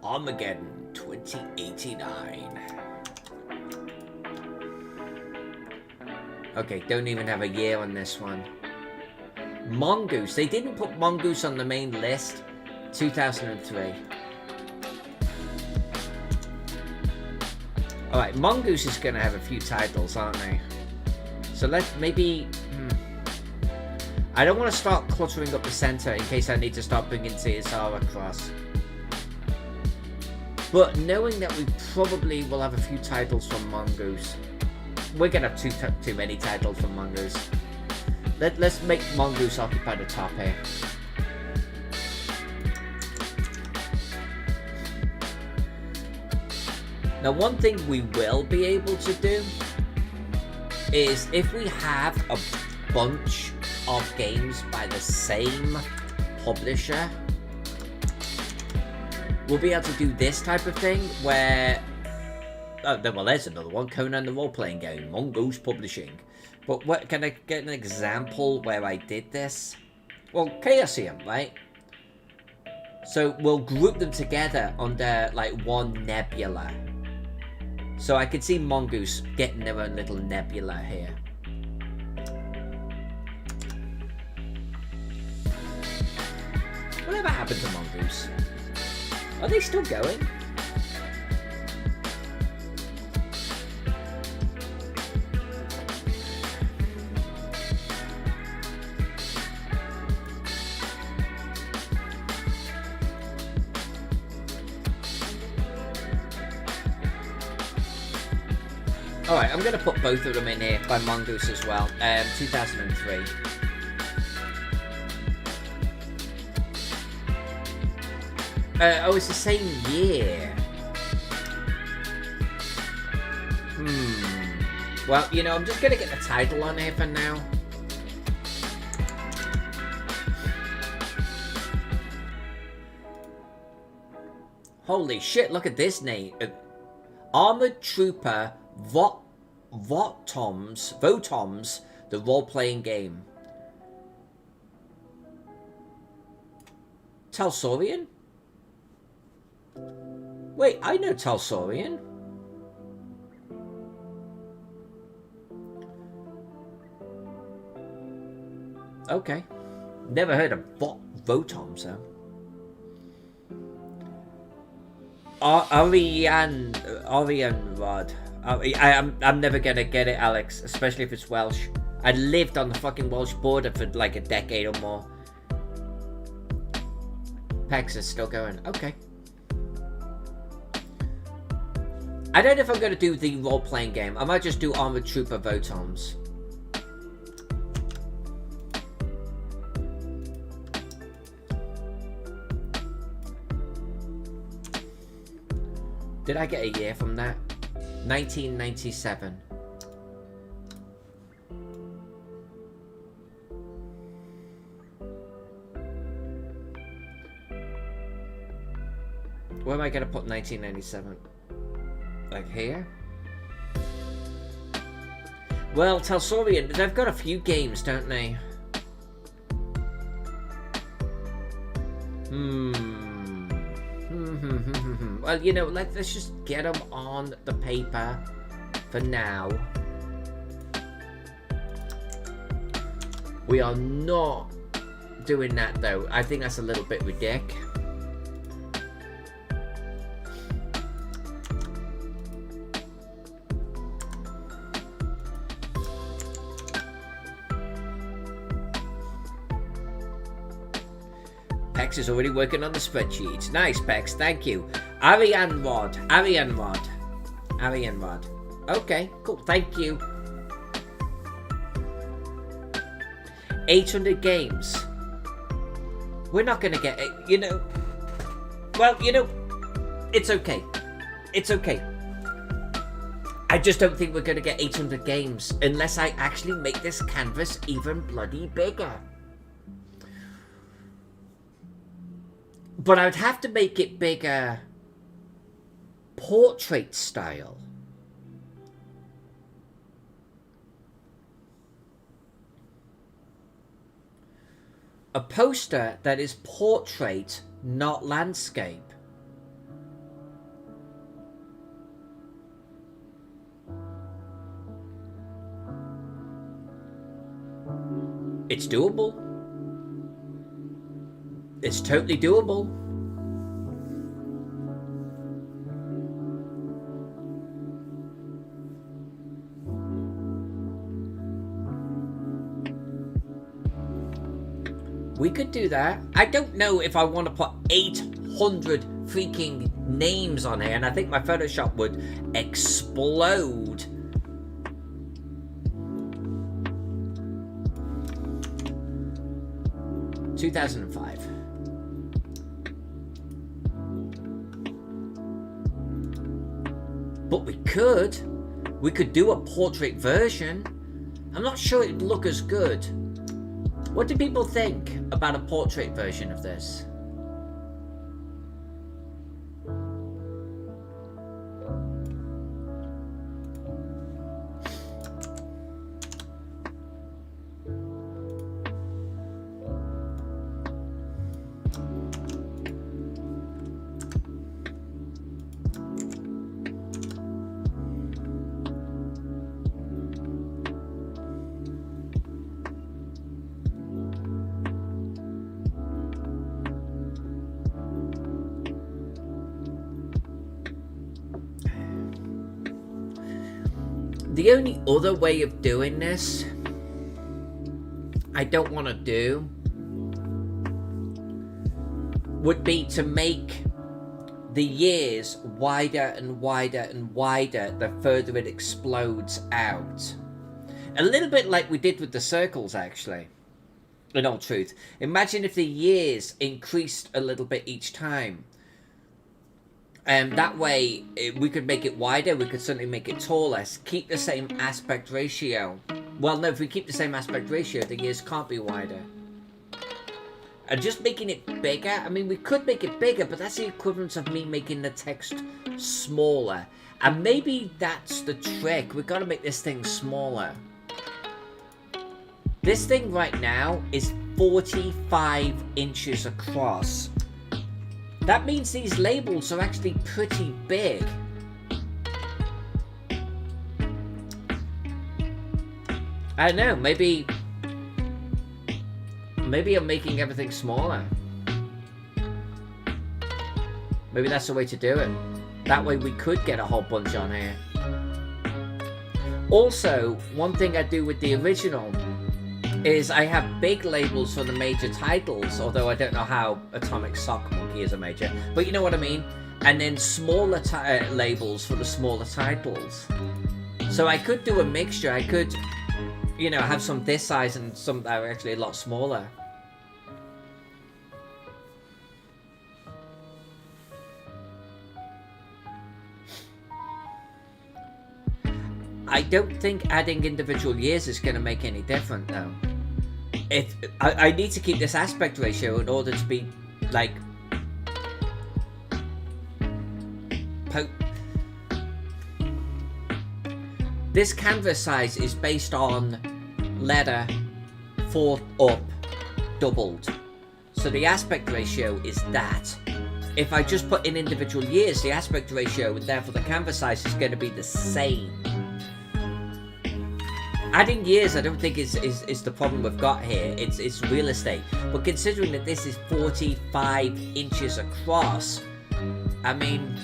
Armageddon 2089. Okay, don't even have a year on this one. Mongoose. They didn't put Mongoose on the main list. 2003. Alright, Mongoose is going to have a few titles, aren't they? So let's maybe... I don't want to start cluttering up the center in case I need to start bringing CSR across. But knowing that we probably will have a few titles from Mongoose, we're going to have too many titles from Mongoose. Let's make Mongoose occupy the top here. Now, one thing we will be able to do is if we have a bunch of games by the same publisher, we'll be able to do this type of thing where... Oh, well, there's another one. Conan the Role-Playing Game. Mongoose Publishing. But what, can I get an example where I did this? Well, Chaosium, right? So we'll group them together under, like, one nebula. So I could see Mongoose getting their own little nebula here. Whatever happened to Mongoose? Are they still going? Alright, I'm going to put both of them in here by Mongoose as well. 2003. Oh, it's the same year. Well, you know, I'm just gonna get the title on here for now. Holy shit, look at this name. Armored Trooper Votoms, the role-playing game. Talsorian? Wait, I know Talsorian. Okay. Never heard of Votoms, though. Arianrod. I'm never gonna get it, Alex, especially if it's Welsh. I lived on the fucking Welsh border for like a decade or more. Pex is still going. Okay. I don't know if I'm gonna do the role-playing game. I might just do Armored Trooper Votoms. Did I get a year from that? 1997. Where am I going to put 1997? Like here? Well, Talsorian, they've got a few games, don't they? Well, you know, let's just get them on the paper for now. We are not doing that, though. I think that's a little bit ridiculous. Pex is already working on the spreadsheets. Nice, Pex. Thank you. Arianrod. Okay, cool. Thank you. 800 games. We're not going to get it, you know. Well, you know, it's okay. It's okay. I just don't think we're going to get 800 games unless I actually make this canvas even bloody bigger. But I would have to make it bigger portrait style. A poster that is portrait, not landscape. It's doable. It's totally doable. We could do that. I don't know if I want to put 800 freaking names on here, and I think my Photoshop would explode. – 2005. But we could do a portrait version. I'm not sure it'd look as good. What do people think about a portrait version of this? The only other way of doing this, I don't want to do, would be to make the years wider and wider and wider the further it explodes out. A little bit like we did with the circles, actually, in all truth. Imagine if the years increased a little bit each time. That way, we could make it wider, we could certainly make it taller, keep the same aspect ratio. Well, no, if we keep the same aspect ratio, the ears can't be wider. And just making it bigger, I mean, we could make it bigger, but that's the equivalent of me making the text smaller. And maybe that's the trick. We've got to make this thing smaller. This thing right now is 45 inches across. That means these labels are actually pretty big. I don't know, maybe I'm making everything smaller. Maybe that's the way to do it. That way we could get a whole bunch on here. Also, one thing I do with the original is I have big labels for the major titles, although I don't know how Atomic Sock Monkey is a major, but you know what I mean? And then smaller labels for the smaller titles. So I could do a mixture. I could, you know, have some this size and some that are actually a lot smaller. I don't think adding individual years is going to make any difference, though. I need to keep this aspect ratio in order to be, like... This canvas size is based on letter 4 up doubled. So the aspect ratio is that. If I just put in individual years, the aspect ratio and therefore the canvas size is going to be the same. Adding years, I don't think is the problem we've got here. It's real estate. But considering that this is 45 inches across, I mean,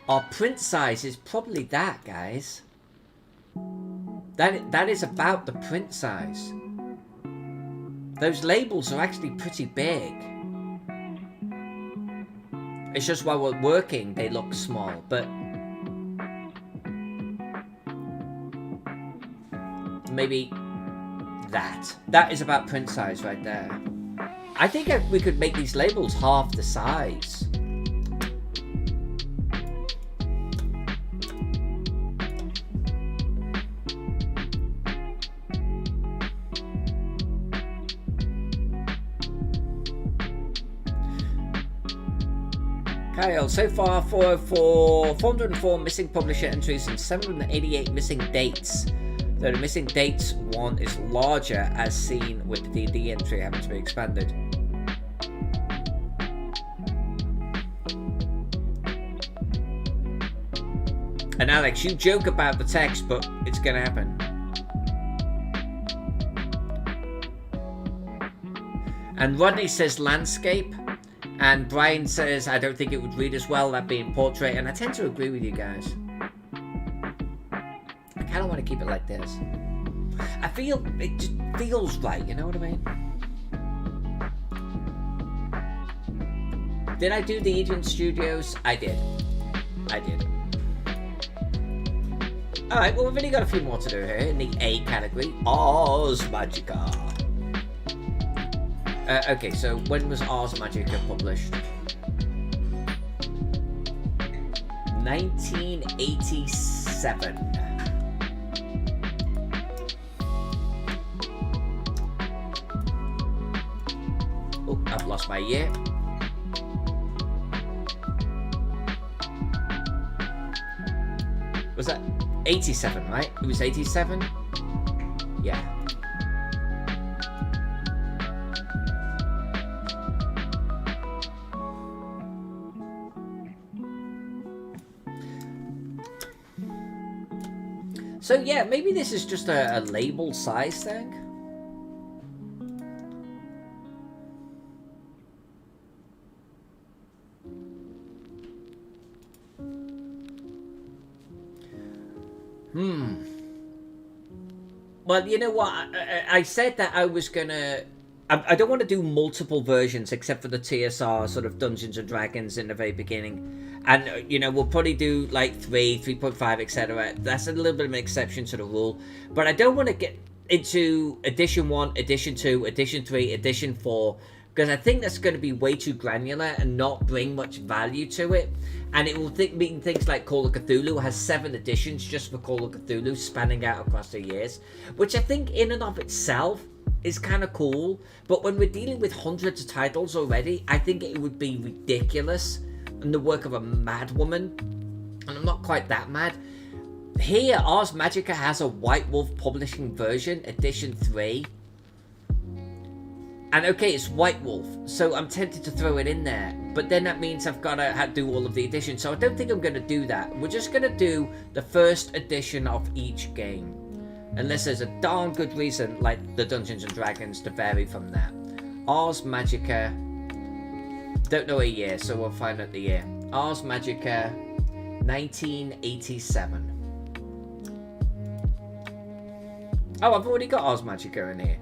our print size is probably that, guys. That is about the print size. Those labels are actually pretty big. It's just while we're working, they look small, but maybe that is about print size right there. I think we could make these labels half the size. Kyle, so far 404 missing publisher entries and 788 missing dates. Though the missing dates one is larger as seen with the D&D entry having to be expanded. And Alex, you joke about the text, but it's gonna happen. And Rodney says landscape. And Brian says, I don't think it would read as well, that being portrait. And I tend to agree with you guys. I kind of want to keep it like this. I feel, it just feels right, you know what I mean? Did I do the Eden Studios? I did. Alright, well we've only got a few more to do here in the A category. Ars Magica. Okay, so when was Ars Magica published? 1987. Oh, I've lost my year. Was that 87, right? It was 87? Yeah. So yeah, maybe this is just a label size thing. Well, you know what? I said that I was gonna... I don't want to do multiple versions except for the TSR sort of Dungeons and Dragons in the very beginning. And, you know, we'll probably do like 3, 3.5, etc. That's a little bit of an exception to the rule. But I don't want to get into Edition 1, Edition 2, Edition 3, Edition 4 because I think that's going to be way too granular and not bring much value to it. And it will mean things like Call of Cthulhu has 7 editions just for Call of Cthulhu spanning out across the years, which I think in and of itself is kind of cool. But when we're dealing with hundreds of titles already, I think it would be ridiculous and the work of a madwoman. And I'm not quite that mad. Here, Ars Magica has a White Wolf Publishing version, edition 3. And okay, it's White Wolf, so I'm tempted to throw it in there. But then that means I've got to do all of the editions. So I don't think I'm going to do that. We're just going to do the first edition of each game. Unless there's a darn good reason, like the Dungeons & Dragons, to vary from that. Ars Magica. Don't know a year, so we'll find out the year. Ars Magica 1987. Oh, I've already got Ars Magica in here.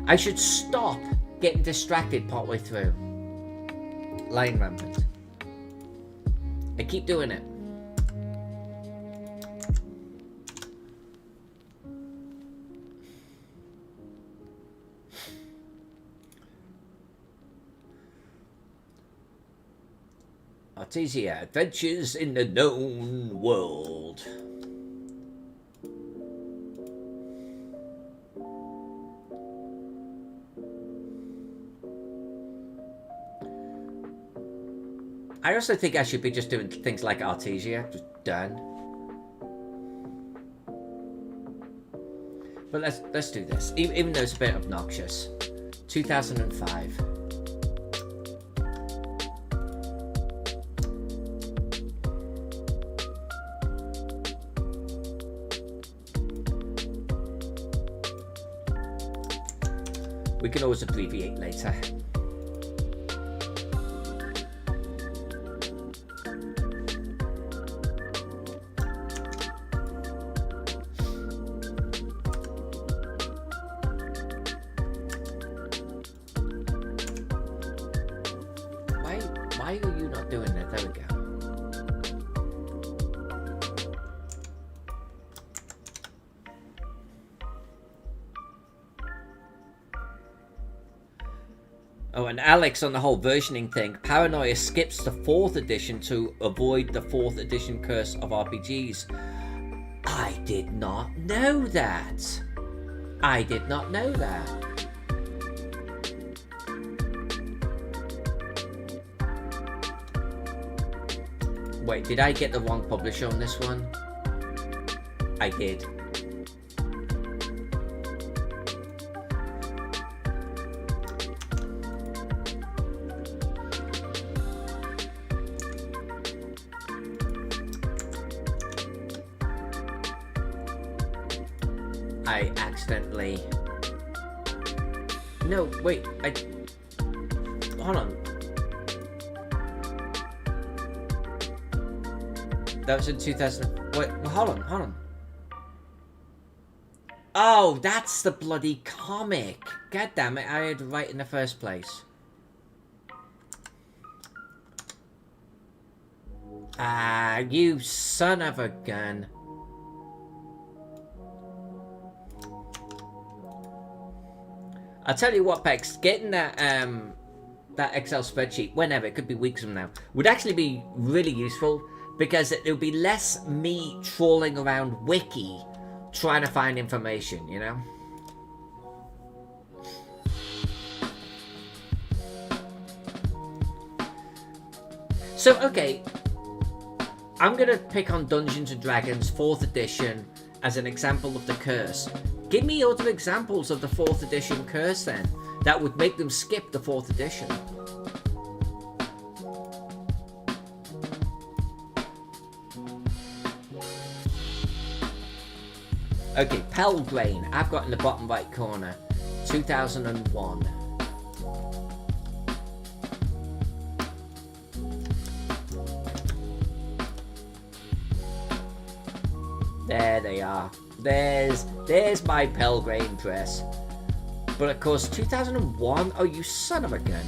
I should stop getting distracted partway through. Lying rampant. I keep doing it. Artesia, Adventures in the Known World. I also think I should be just doing things like Artesia, just done. But let's do this, even though it's a bit obnoxious. 2005. We can always abbreviate later. Why are you not doing that? There we go. Oh, and Alex on the whole versioning thing. Paranoia skips the 4th edition to avoid the 4th edition curse of RPGs. I did not know that. I did not know that. Wait, did I get the wrong publisher on this one? I did. I accidentally... No, wait, hold on. That was in 2000... Wait, hold on. Oh, that's the bloody comic. God damn it, I had it right in the first place. Ah, you son of a gun. I'll tell you what, Pex, getting that Excel spreadsheet, whenever, it could be weeks from now, would actually be really useful, because it would be less me trawling around Wiki trying to find information, you know? So, okay, I'm going to pick on Dungeons & Dragons 4th edition as an example of the curse. Give me other examples of the 4th edition curse then, that would make them skip the 4th edition. Okay, Pelgrane, I've got in the bottom right corner, 2001. There they are. There's my Pelgrane dress. But of course, 2001? Oh, you son of a gun.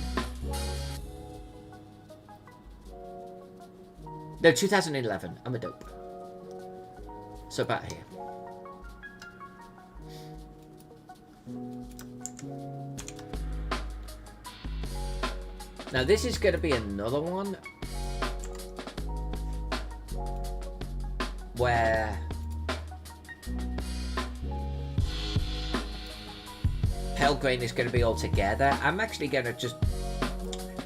No, 2011. I'm a dope. So about here. Now this is going to be another one where Pelgrane is going to be all together. I'm actually going to just...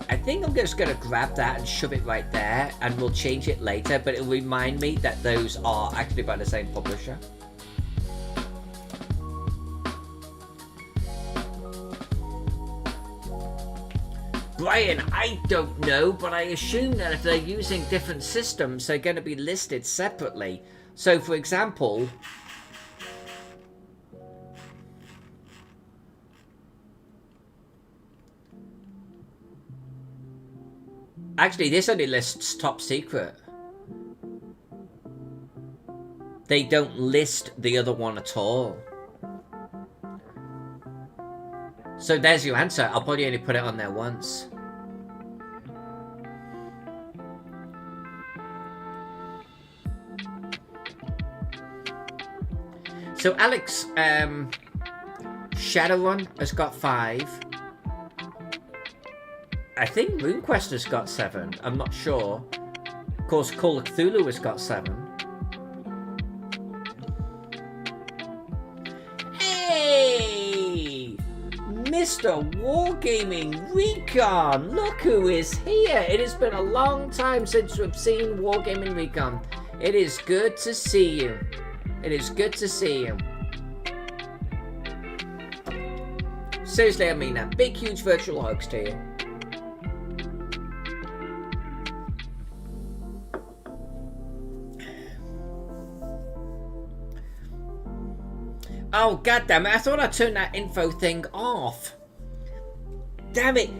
I think I'm just going to grab that and shove it right there, and we'll change it later, but it'll remind me that those are actually by the same publisher. Brian, I don't know, but I assume that if they're using different systems, they're going to be listed separately. So, for example... Actually, this only lists top secret. They don't list the other one at all. So there's your answer. I'll probably only put it on there once. So Alex, Shadowrun has got 5. I think RuneQuest has got 7. I'm not sure. Of course, Call of Cthulhu has got 7. Hey! Mr. Wargaming Recon! Look who is here! It has been a long time since we've seen Wargaming Recon. It is good to see you. It is good to see you. Seriously, I mean that. Big, huge virtual hugs to you. Oh, goddammit, I thought I turned that info thing off. Damn it.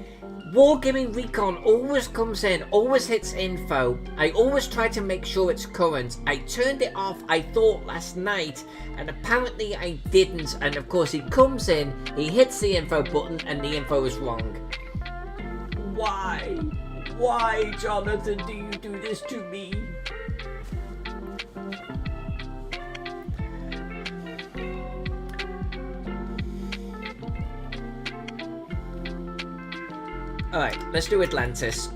Wargaming Recon always comes in, always hits info. I always try to make sure it's current. I turned it off, I thought, last night, and apparently I didn't. And of course, he comes in, he hits the info button, and the info is wrong. Why? Why, Jonathan, do you do this to me? Alright, let's do Atlantis.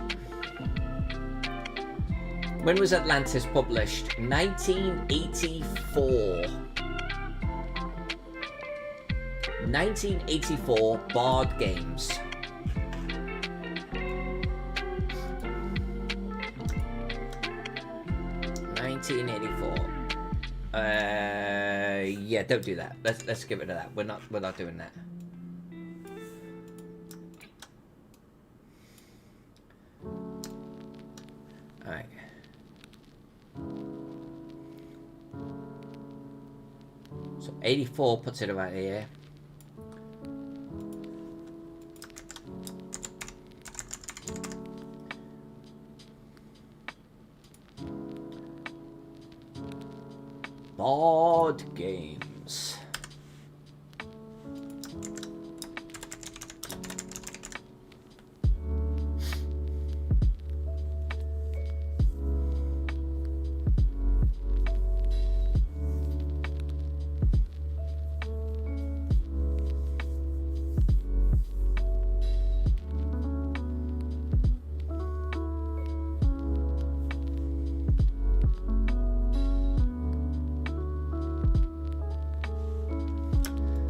When was Atlantis published? 1984. 1984, Bard Games. Yeah, don't do that. Let's get rid of that. We're not doing that. Alright. So 84 puts it right here. Board games.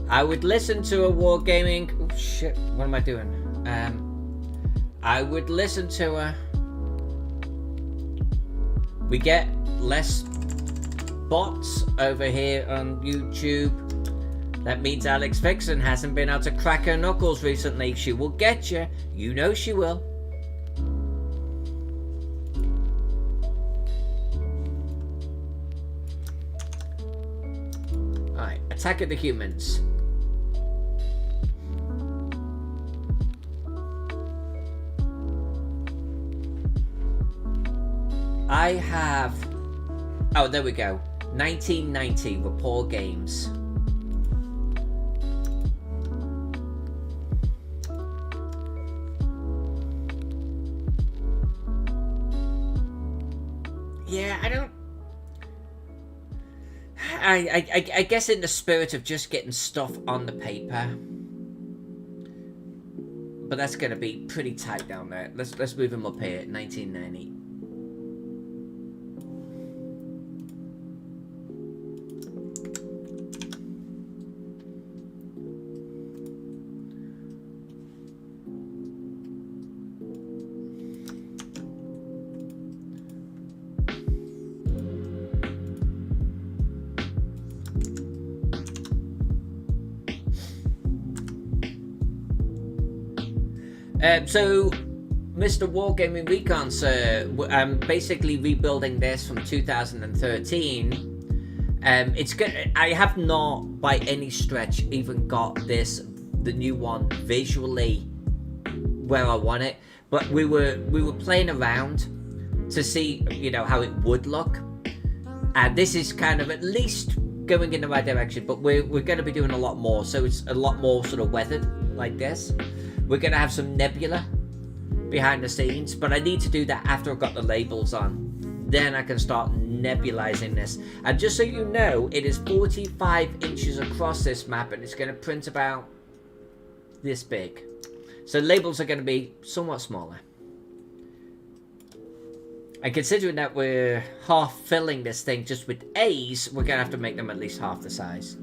I would listen to a wargaming. Oh shit! What am I doing? I would listen to a. We get less bots over here on YouTube. That means Alex Vixen hasn't been able to crack her knuckles recently. She will get you. You know she will. Alright, Attack of the Humans. I have... Oh, there we go. 1990, Rapport Games. Yeah, I don't... I guess in the spirit of just getting stuff on the paper, But that's going to be pretty tight down there. Let's move him up here. 1990. So, Mr. Wargaming Recon, sir, I'm basically rebuilding this from 2013. It's good. I have not, by any stretch, even got the new one, visually where I want it. But we were playing around to see, you know, how it would look. And this is kind of at least going in the right direction. But we're going to be doing a lot more, so it's a lot more sort of weathered like this. We're going to have some nebula behind the scenes, but I need to do that after I've got the labels on. Then I can start nebulizing this. And just so you know, it is 45 inches across this map, and it's going to print about this big. So labels are going to be somewhat smaller. And considering that we're half filling this thing just with A's, we're going to have to make them at least half the size.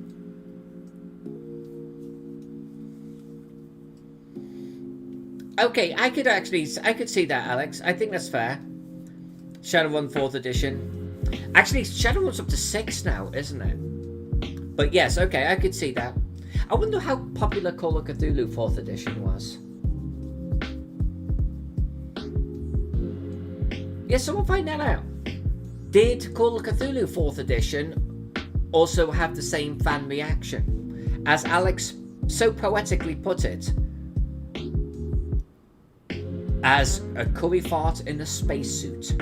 Okay, I could see that, Alex. I think that's fair. Shadowrun 4th edition. Actually, Shadowrun's up to 6 now, isn't it? But yes, okay, I could see that. I wonder how popular Call of Cthulhu 4th edition was. Yeah, someone find that out. Did Call of Cthulhu 4th edition also have the same fan reaction? As Alex so poetically put it, as a curry fart in a spacesuit.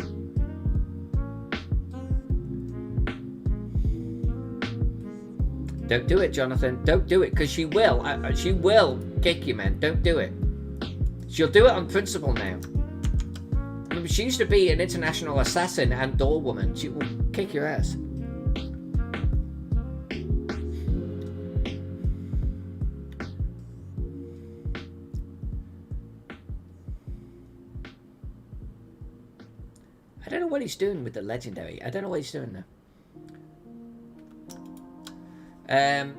Don't do it, Jonathan. Don't do it, because she will. She will kick you, man. Don't do it. She'll do it on principle now. I mean, she used to be an international assassin and door woman. She will kick your ass. I don't know what he's doing with the legendary. I don't know what he's doing now.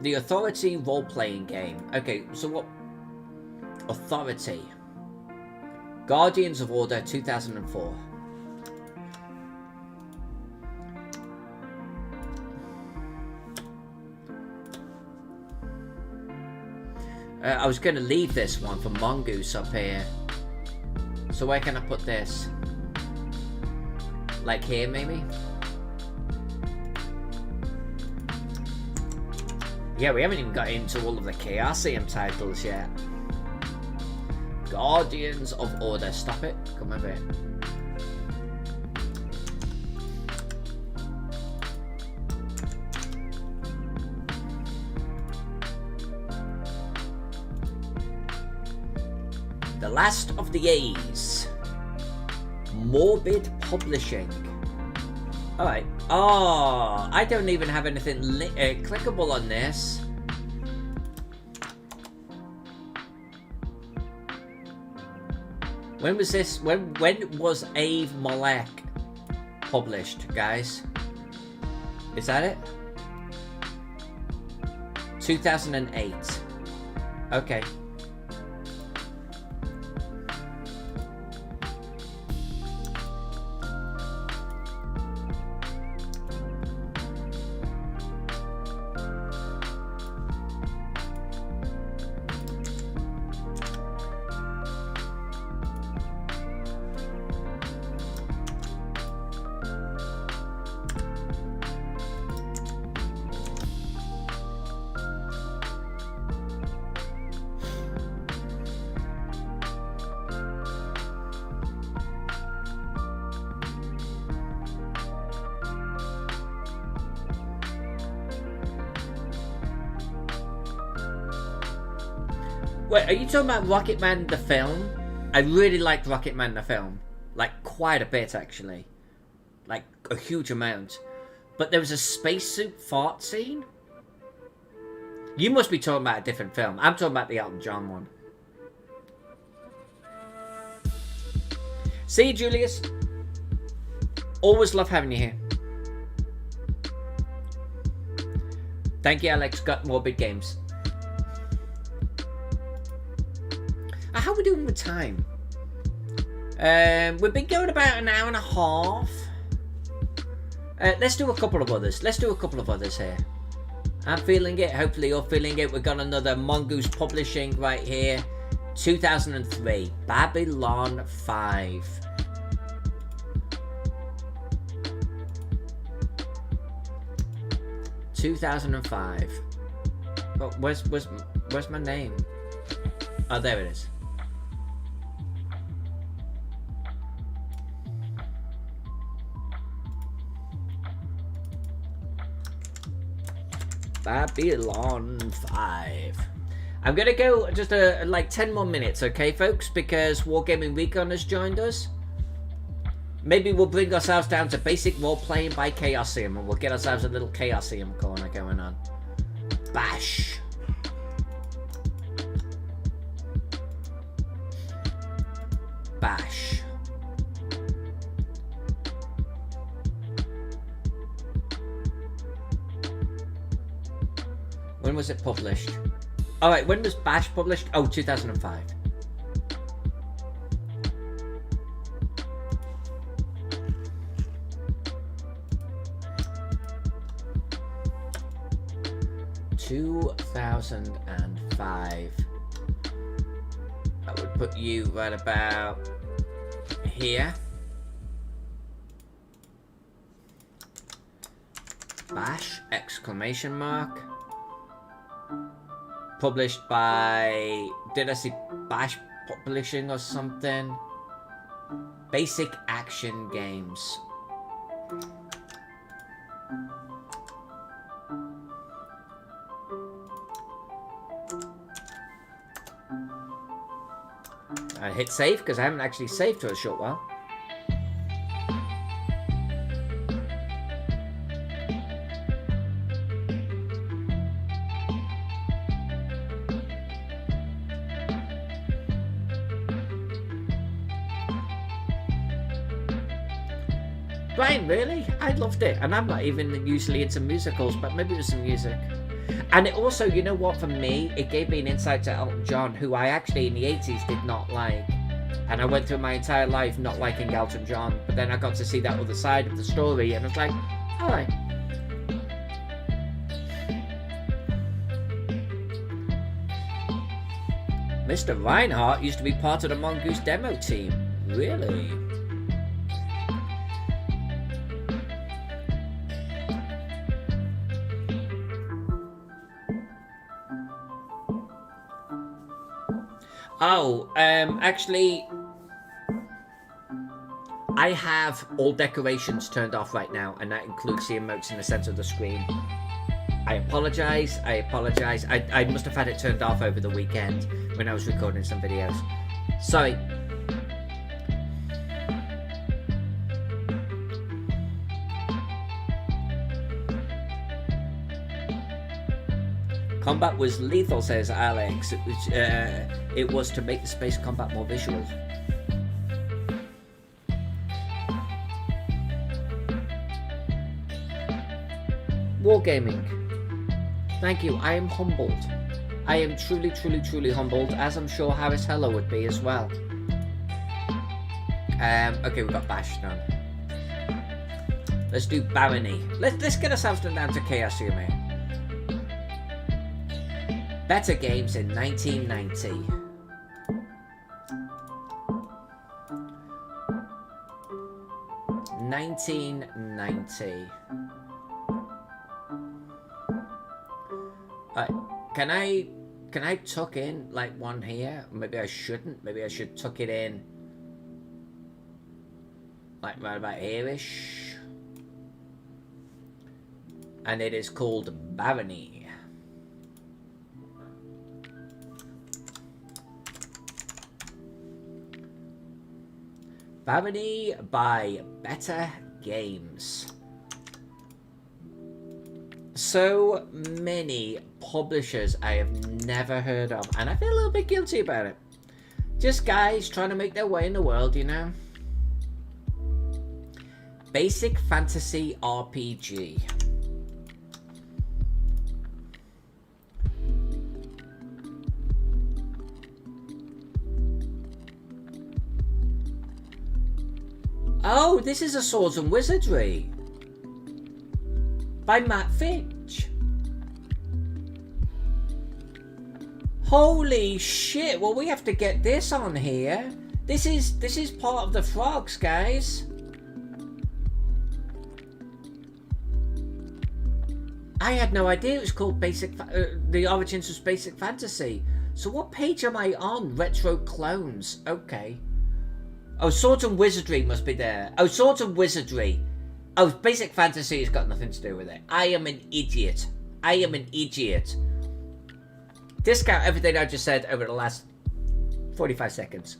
The Authority role-playing game. Okay, so what? Authority. Guardians of Order 2004. I was going to leave this one for Mongoose up here. So where can I put this? Like here, maybe? Yeah, we haven't even got into all of the Chaosium titles yet. Guardians of Order. Stop it. Come over here. The Last of the A's. Morbid Publishing. Alright. Oh, I don't even have anything clickable on this. When was this? When was Ave Molek published, guys? Is that it? 2008. Okay. Wait, are you talking about Rocketman the film? I really liked Rocketman the film. Like, quite a bit, actually. Like, a huge amount. But there was a spacesuit fart scene? You must be talking about a different film. I'm talking about the Elton John one. See you, Julius. Always love having you here. Thank you, Alex. Got more big games. How are we doing with time? We've been going about an hour and a half. Let's do a couple of others. Let's do a couple of others here. I'm feeling it. Hopefully you're feeling it. We've got another Mongoose Publishing right here. 2003. Babylon 5. ...2005. Oh, where's my name? Oh, there it is. Babylon 5. I'm gonna go just like 10 more minutes, okay, folks? Because Wargaming Recon has joined us. Maybe we'll bring ourselves down to basic role-playing by Chaosium, and we'll get ourselves a little Chaosium corner going on. Bash. Bash. When was it published? Alright, when was Bash published? Oh, 2005. That would put you right about here. Bash, exclamation mark. Published by, did I see Bash Publishing or something? Basic Action Games. I hit save because I haven't actually saved for a short while. Brian, really? I loved it. And I'm not even usually into musicals, but maybe it was some music. And it also, you know what, for me, it gave me an insight to Elton John, who I actually in the 80s did not like. And I went through my entire life not liking Elton John, but then I got to see that other side of the story, and I was like, alright. Mr. Reinhardt used to be part of the Mongoose demo team. Really? Oh, actually, I have all decorations turned off right now, and that includes the emotes in the center of the screen. I apologize. I must have had it turned off over the weekend when I was recording some videos. Sorry. Combat was lethal, says Alex. It was to make the space combat more visual. Wargaming. Thank you. I am humbled. I am truly, truly, truly humbled, as I'm sure Harris Heller would be as well. Okay, we've got Bash done. Let's do Barony. Let's get ourselves down to Chaosium here. Better games in 1990. Can I tuck in like one here? Maybe I shouldn't. Maybe I should tuck it in like right about here-ish. And it is called Barony. Barony by Better Games. So many publishers I have never heard of, and I feel a little bit guilty about it. Just guys trying to make their way in the world, you know. 2003. Basic fantasy RPG. Oh, this is a Swords and Wizardry by Matt Fitch. Holy shit! Well, we have to get this on here. This is part of the frogs, guys. I had no idea it was called the origins was Basic Fantasy. So what page am I on? Retro Clones. Okay. Oh, Swords and Wizardry must be there. Oh, Swords and Wizardry. Oh, Basic Fantasy has got nothing to do with it. I am an idiot. I am an idiot. Discount everything I just said over the last 45 seconds.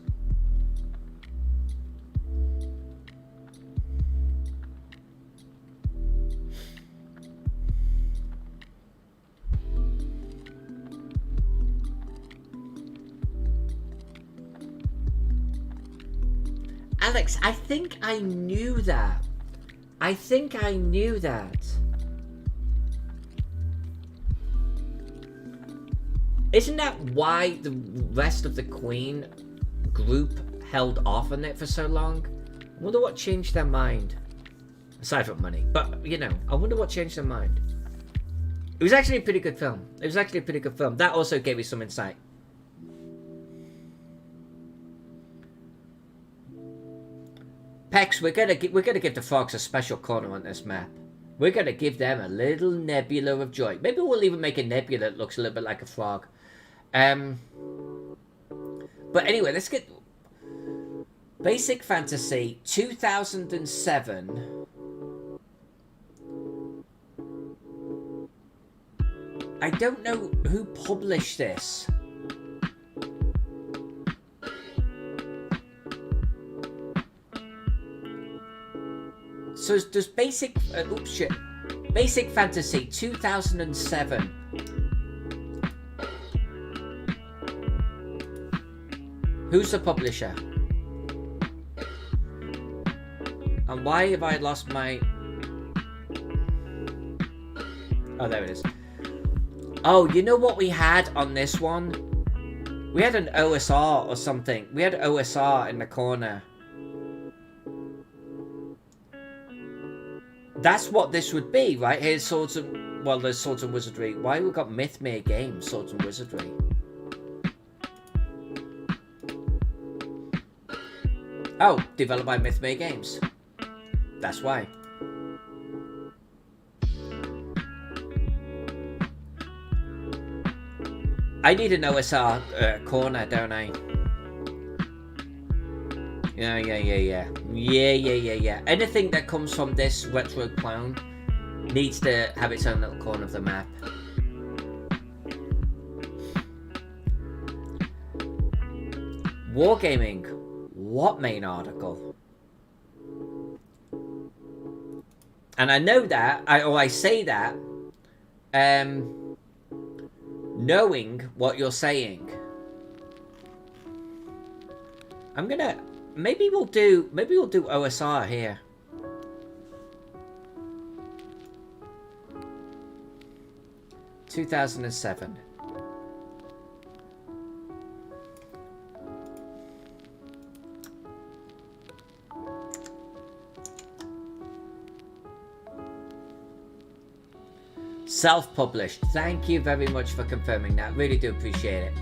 Alex, I think I knew that. I think I knew that. Isn't that why the rest of the Queen group held off on it for so long? I wonder what changed their mind. Aside from money. But, you know, I wonder what changed their mind. It was actually a pretty good film. It was actually a pretty good film. That also gave me some insight. Pex, we're gonna give the frogs a special corner on this map. We're gonna give them a little nebula of joy. Maybe we'll even make a nebula that looks a little bit like a frog. But anyway, let's get Basic Fantasy 2007. I don't know who published this. So there's Basic Basic Fantasy 2007. Who's the publisher? And why have I lost my... Oh, there it is. Oh, you know what we had on this one? We had an OSR or something. We had OSR in the corner. That's what this would be, right? Here's Swords and... Well, there's Swords and Wizardry. Why have we got Mythmere Games, Swords and Wizardry? Oh, developed by Mythmere Games. That's why. I need an OSR corner, don't I? Yeah. Anything that comes from this retro clown needs to have its own little corner of the map. Wargaming. What main article? And I know that, I say that, knowing what you're saying. I'm gonna... Maybe we'll do OSR here. (2007). Self-published. Thank you very much for confirming that. Really do appreciate it.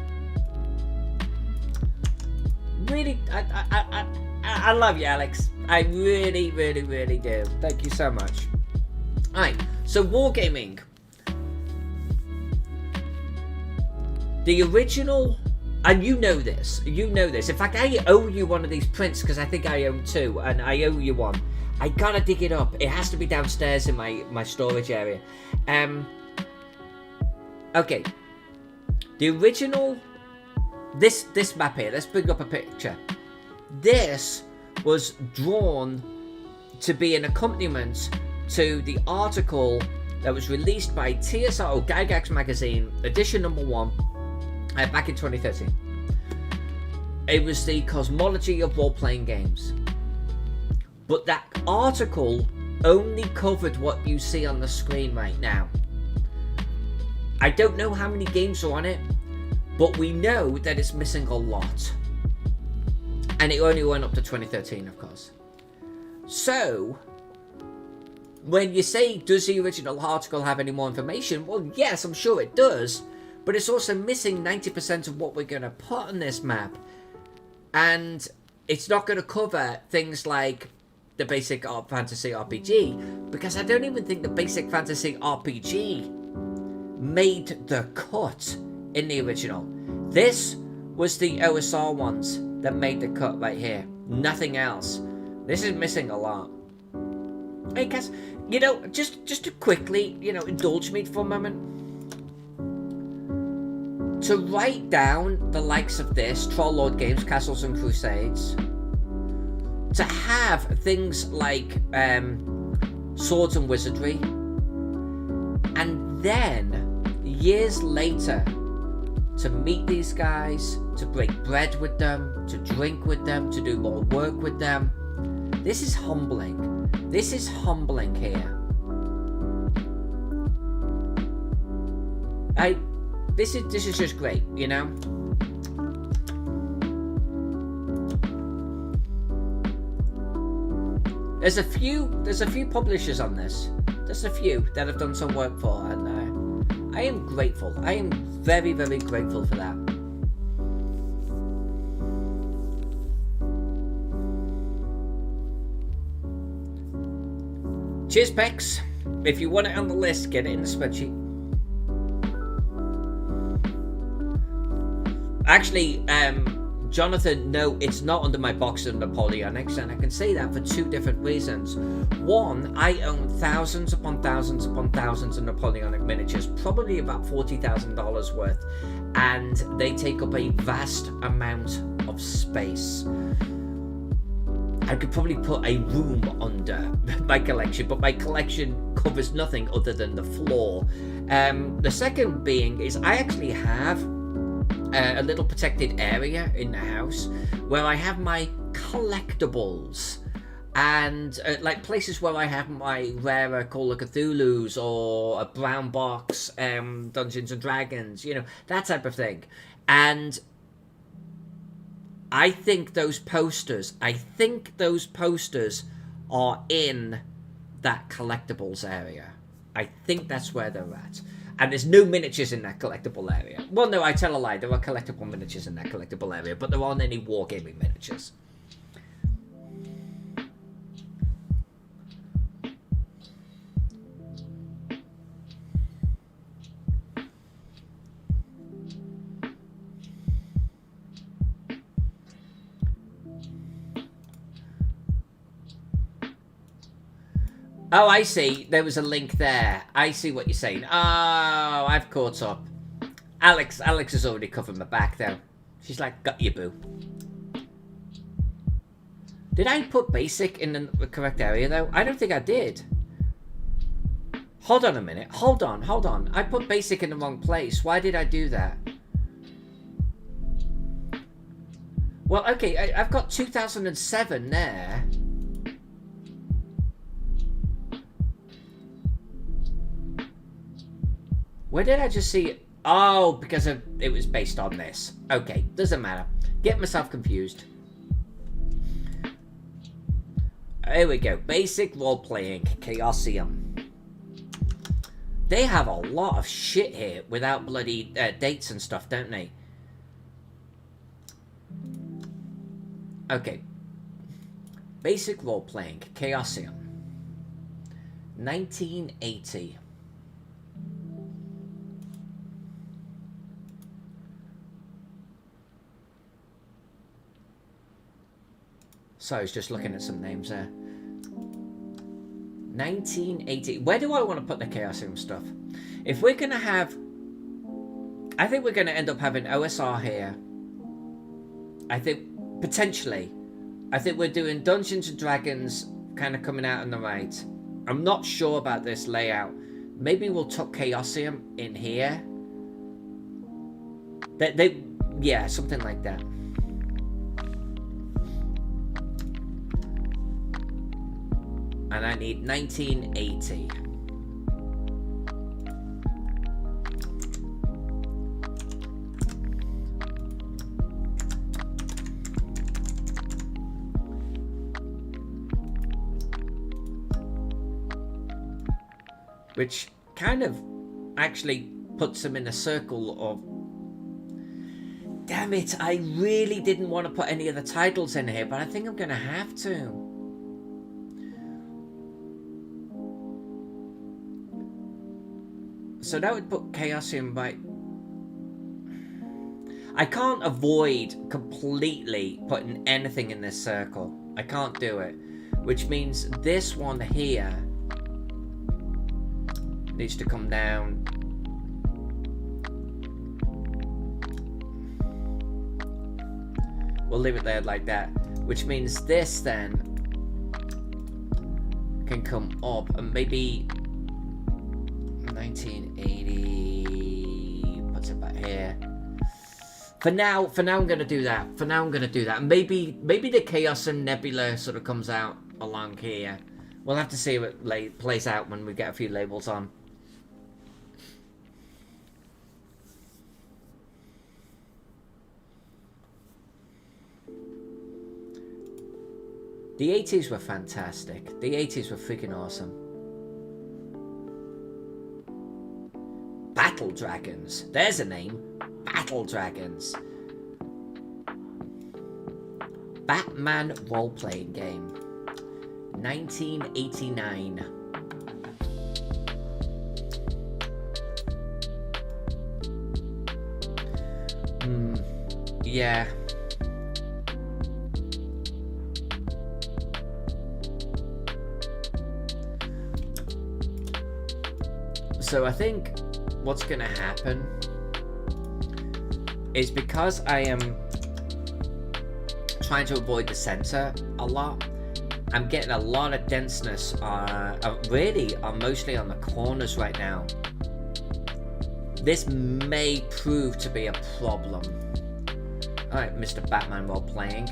Really, I love you, Alex. I really do. Thank you so much. Alright, so Wargaming. The original, and you know this. In fact, I owe you one of these prints because I think I own two, and I owe you one. I gotta dig it up. It has to be downstairs in my storage area. Okay. The original... This map here, let's bring up a picture. This was drawn to be an accompaniment to the article that was released by TSR or Gygax magazine, edition number 1, back in 2013. It was the Cosmology of role-playing games. But that article only covered what you see on the screen right now. I don't know how many games are on it, but we know that it's missing a lot. And it only went up to 2013, of course. So, when you say, does the original article have any more information? Well, yes, I'm sure it does. But it's also missing 90% of what we're going to put on this map. And it's not going to cover things like the basic fantasy RPG. Because I don't even think the basic fantasy RPG made the cut in the original. This was the OSR ones that made the cut right here. Nothing else. This is missing a lot. Hey, Cass, you know, just to quickly, you know, indulge me for a moment. To write down the likes of this, Troll Lord Games, Castles and Crusades, to have things like Swords and Wizardry, and then years later to meet these guys, to break bread with them, to drink with them, to do more work with them. This is humbling. This is humbling here. This is just great, you know? There's a few publishers on this. There's a few that I've done some work for, and I am grateful. I am very, very grateful for that. Cheers, Pex. If you want it on the list, get it in the spreadsheet. Actually, Jonathan, no, it's not under my box of Napoleonics, and I can say that for two different reasons. One, I own thousands upon thousands upon thousands of Napoleonic miniatures, probably about $40,000 worth, and they take up a vast amount of space. I could probably put a room under my collection, but my collection covers nothing other than the floor. The second being is I actually have a little protected area in the house where I have my collectibles and like places where I have my rarer Call of Cthulhu's or a brown box Dungeons and Dragons, you know, that type of thing. And I think those posters are in that collectibles area. I think that's where they're at. And there's no miniatures in that collectible area. Well, no, I tell a lie. There are collectible miniatures in that collectible area, but there aren't any wargaming miniatures. Oh, I see. There was a link there. I see what you're saying. Oh, I've caught up. Alex has already covered my back, though. She's like, got you, boo. Did I put basic in the correct area, though? I don't think I did. Hold on a minute. Hold on. I put basic in the wrong place. Why did I do that? Well, okay, I've got 2007 there. Where did I just see it? Oh, because it was based on this. Okay, doesn't matter. Get myself confused. Here we go. Basic role-playing. Chaosium. They have a lot of shit here without bloody dates and stuff, don't they? Okay. Basic role-playing. Chaosium. 1980. So I was just looking at some names there. 1980. Where do I want to put the Chaosium stuff? If we're going to have... I think we're going to end up having OSR here. I think, potentially. I think we're doing Dungeons and Dragons kind of coming out on the right. I'm not sure about this layout. Maybe we'll tuck Chaosium in here. Yeah, something like that. And I need 1980. Which kind of actually puts them in a circle of... Damn it, I really didn't want to put any of the titles in here, but I think I'm going to have to. So that would put Chaosium by... I can't avoid completely putting anything in this circle. I can't do it. Which means this one here needs to come down. We'll leave it there like that. Which means this then can come up and maybe 1980 puts it back here. For now I'm gonna do that. And maybe the Chaos and Nebula sort of comes out along here. We'll have to see how it plays out when we get a few labels on. The 80s were fantastic. The 80s were freaking awesome. Battle Dragons. There's a name. Battle Dragons. Batman role-playing game. 1989. Yeah. So I think what's going to happen is, because I am trying to avoid the center a lot, I'm getting a lot of denseness really mostly on the corners right now. This may prove to be a problem. Alright, Mr. Batman role-playing.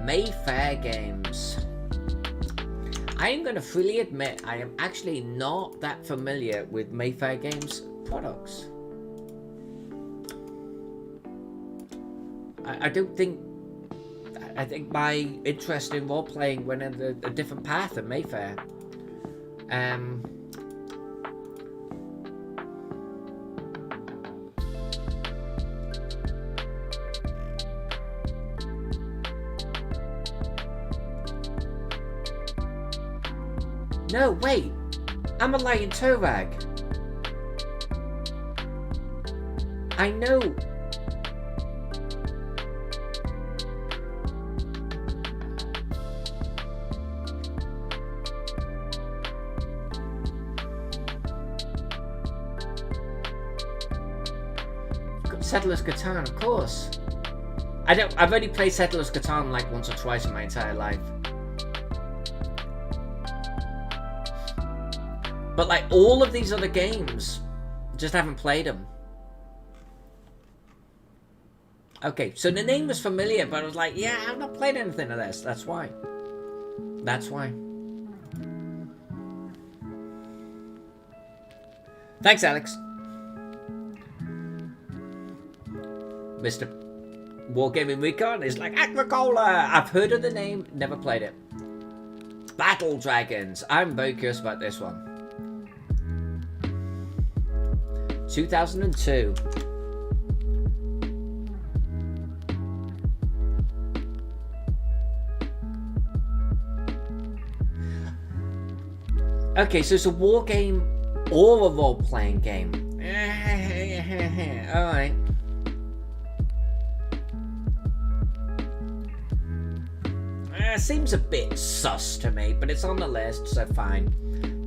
Mayfair Games. I am going to freely admit I am actually not that familiar with Mayfair Games products. I don't think... I think my interest in role-playing went in a different path than Mayfair. No, wait! I'm a lying toe rag. I know. Settlers Catan, of course. I've only played Settlers Catan like once or twice in my entire life. But like all of these other games, just haven't played them. Okay, so the name was familiar, but I was like, yeah, I've not played anything of this. That's why. That's why. Thanks, Alex. Mr. Wargaming Recon is like, Agricola! I've heard of the name, never played it. Battle Dragons. I'm very curious about this one. 2002. Okay, so it's a war game or a role-playing game. Alright. Seems a bit sus to me, but it's on the list, so fine.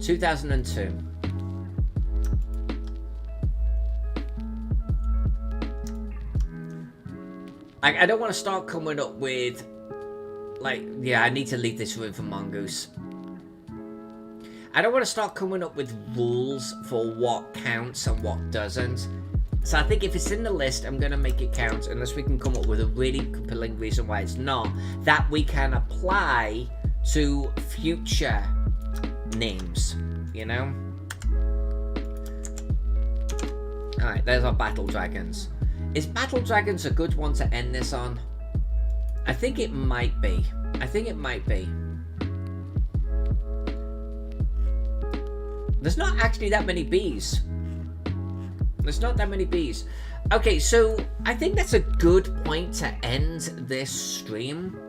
2002. I don't want to start coming up with, like, yeah, I need to leave this room for Mongoose. I don't want to start coming up with rules for what counts and what doesn't. So I think if it's in the list, I'm going to make it count, unless we can come up with a really compelling reason why it's not, that we can apply to future names, you know? Alright, there's our battle dragons. Is battle dragons a good one to end this on? I think it might be. I think it might be. There's not actually that many bees. There's not that many bees. Okay, so I think that's a good point to end this stream.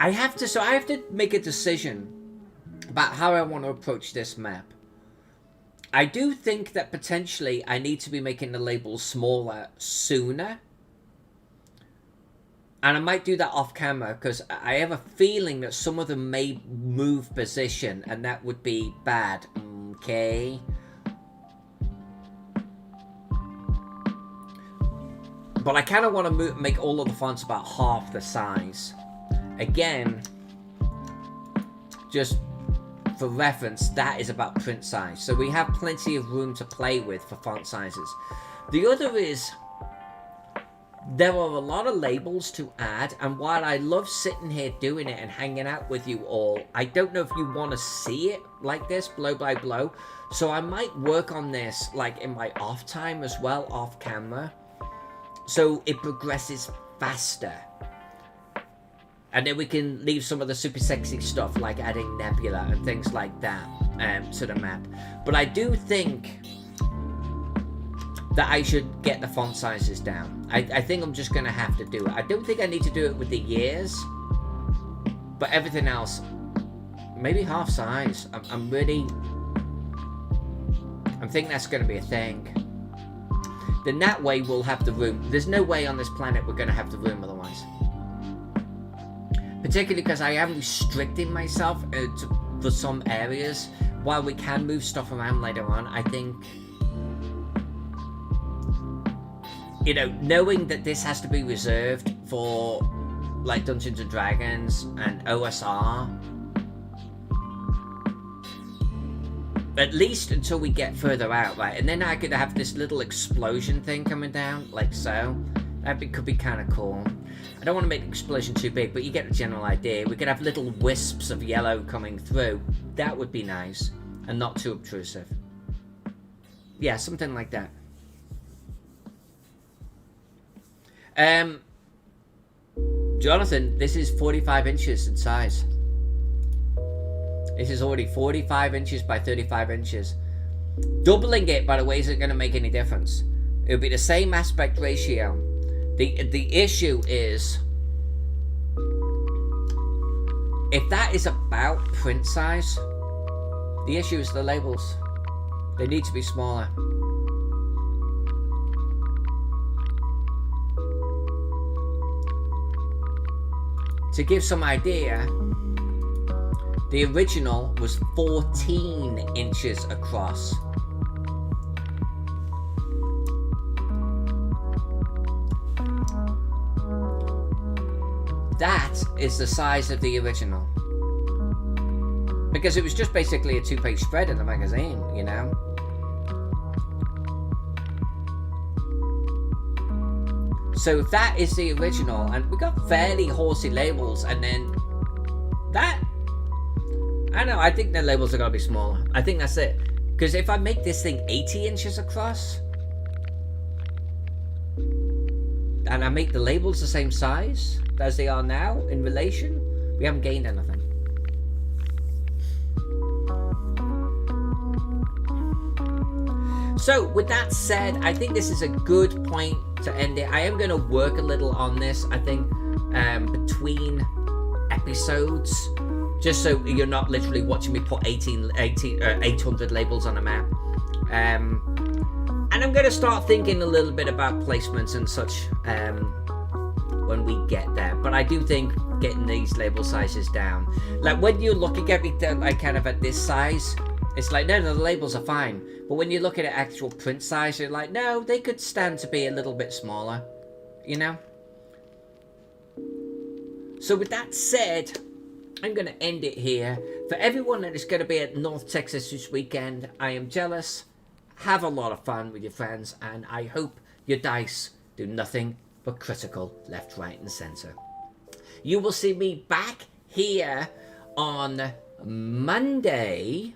I have to make a decision about how I want to approach this map. I do think that potentially I need to be making the labels smaller sooner. And I might do that off camera because I have a feeling that some of them may move position and that would be bad. Okay. But I kind of want to make all of the fonts about half the size. Again, just for reference, that is about print size. So we have plenty of room to play with for font sizes. The other is, there are a lot of labels to add, and while I love sitting here doing it and hanging out with you all, I don't know if you want to see it like this, blow by blow. So I might work on this like in my off time as well, off camera, so it progresses faster. And then we can leave some of the super sexy stuff like adding nebula and things like that to the map. But I do think that I should get the font sizes down. I think I'm just going to have to do it. I don't think I need to do it with the years. But everything else, maybe half size. I'm thinking that's going to be a thing. Then that way we'll have the room. There's no way on this planet we're going to have the room otherwise. Particularly because I am restricting myself for some areas. While we can move stuff around later on, I think, you know, knowing that this has to be reserved for like Dungeons and Dragons and OSR, at least until we get further out, right? And then I could have this little explosion thing coming down, like so. That could be kind of cool. I don't want to make the explosion too big, but you get the general idea. We could have little wisps of yellow coming through. That would be nice, and not too obtrusive. Yeah, something like that. Jonathan, this is 45 inches in size. This is already 45 inches by 35 inches. Doubling it, by the way, isn't going to make any difference. It'll be the same aspect ratio. The issue is, if that is about print size, the issue is the labels. They need to be smaller. To give some idea, the original was 14 inches across. That is the size of the original. Because it was just basically a 2-page spread in the magazine, you know? So if that is the original, and we got fairly horsey labels, and then that, I don't know, I think the labels are going to be smaller. I think that's it. Because if I make this thing 80 inches across, and I make the labels the same size as they are now in relation, we haven't gained anything. So with that said, I think this is a good point to end it. I am going to work a little on this, I think, between episodes, just so you're not literally watching me put 800 labels on a map. And I'm going to start thinking a little bit about placements and such when we get there. But I do think getting these label sizes down, like when you're looking at me like kind of at this size, it's like, no, the labels are fine. But when you look at it actual print size, you're like, no, they could stand to be a little bit smaller, you know? So with that said, I'm going to end it here. For everyone that is going to be at North Texas this weekend, I am jealous. Have a lot of fun with your friends, and I hope your dice do nothing but critical left, right, and center. You will see me back here on Monday,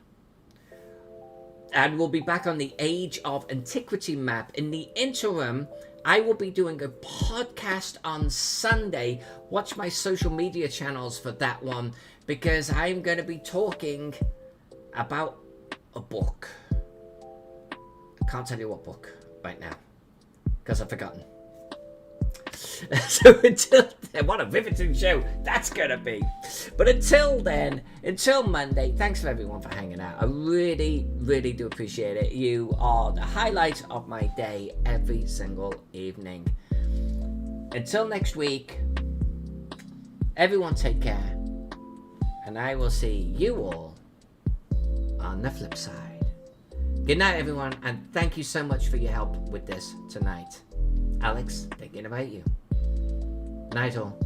and we'll be back on the Age of Antiquity map. In the interim, I will be doing a podcast on Sunday. Watch my social media channels for that one, because I'm going to be talking about a book. I can't tell you what book right now, because I've forgotten. So until then, what a riveting show that's gonna be. But until then, until Monday, thanks for everyone for hanging out. I really do appreciate it. You are the highlight of my day every single evening. Until next week, everyone take care, and I will see you all on the flip side. Good night, everyone, and thank you so much for your help with this tonight. Alex, thinking about you. Night all.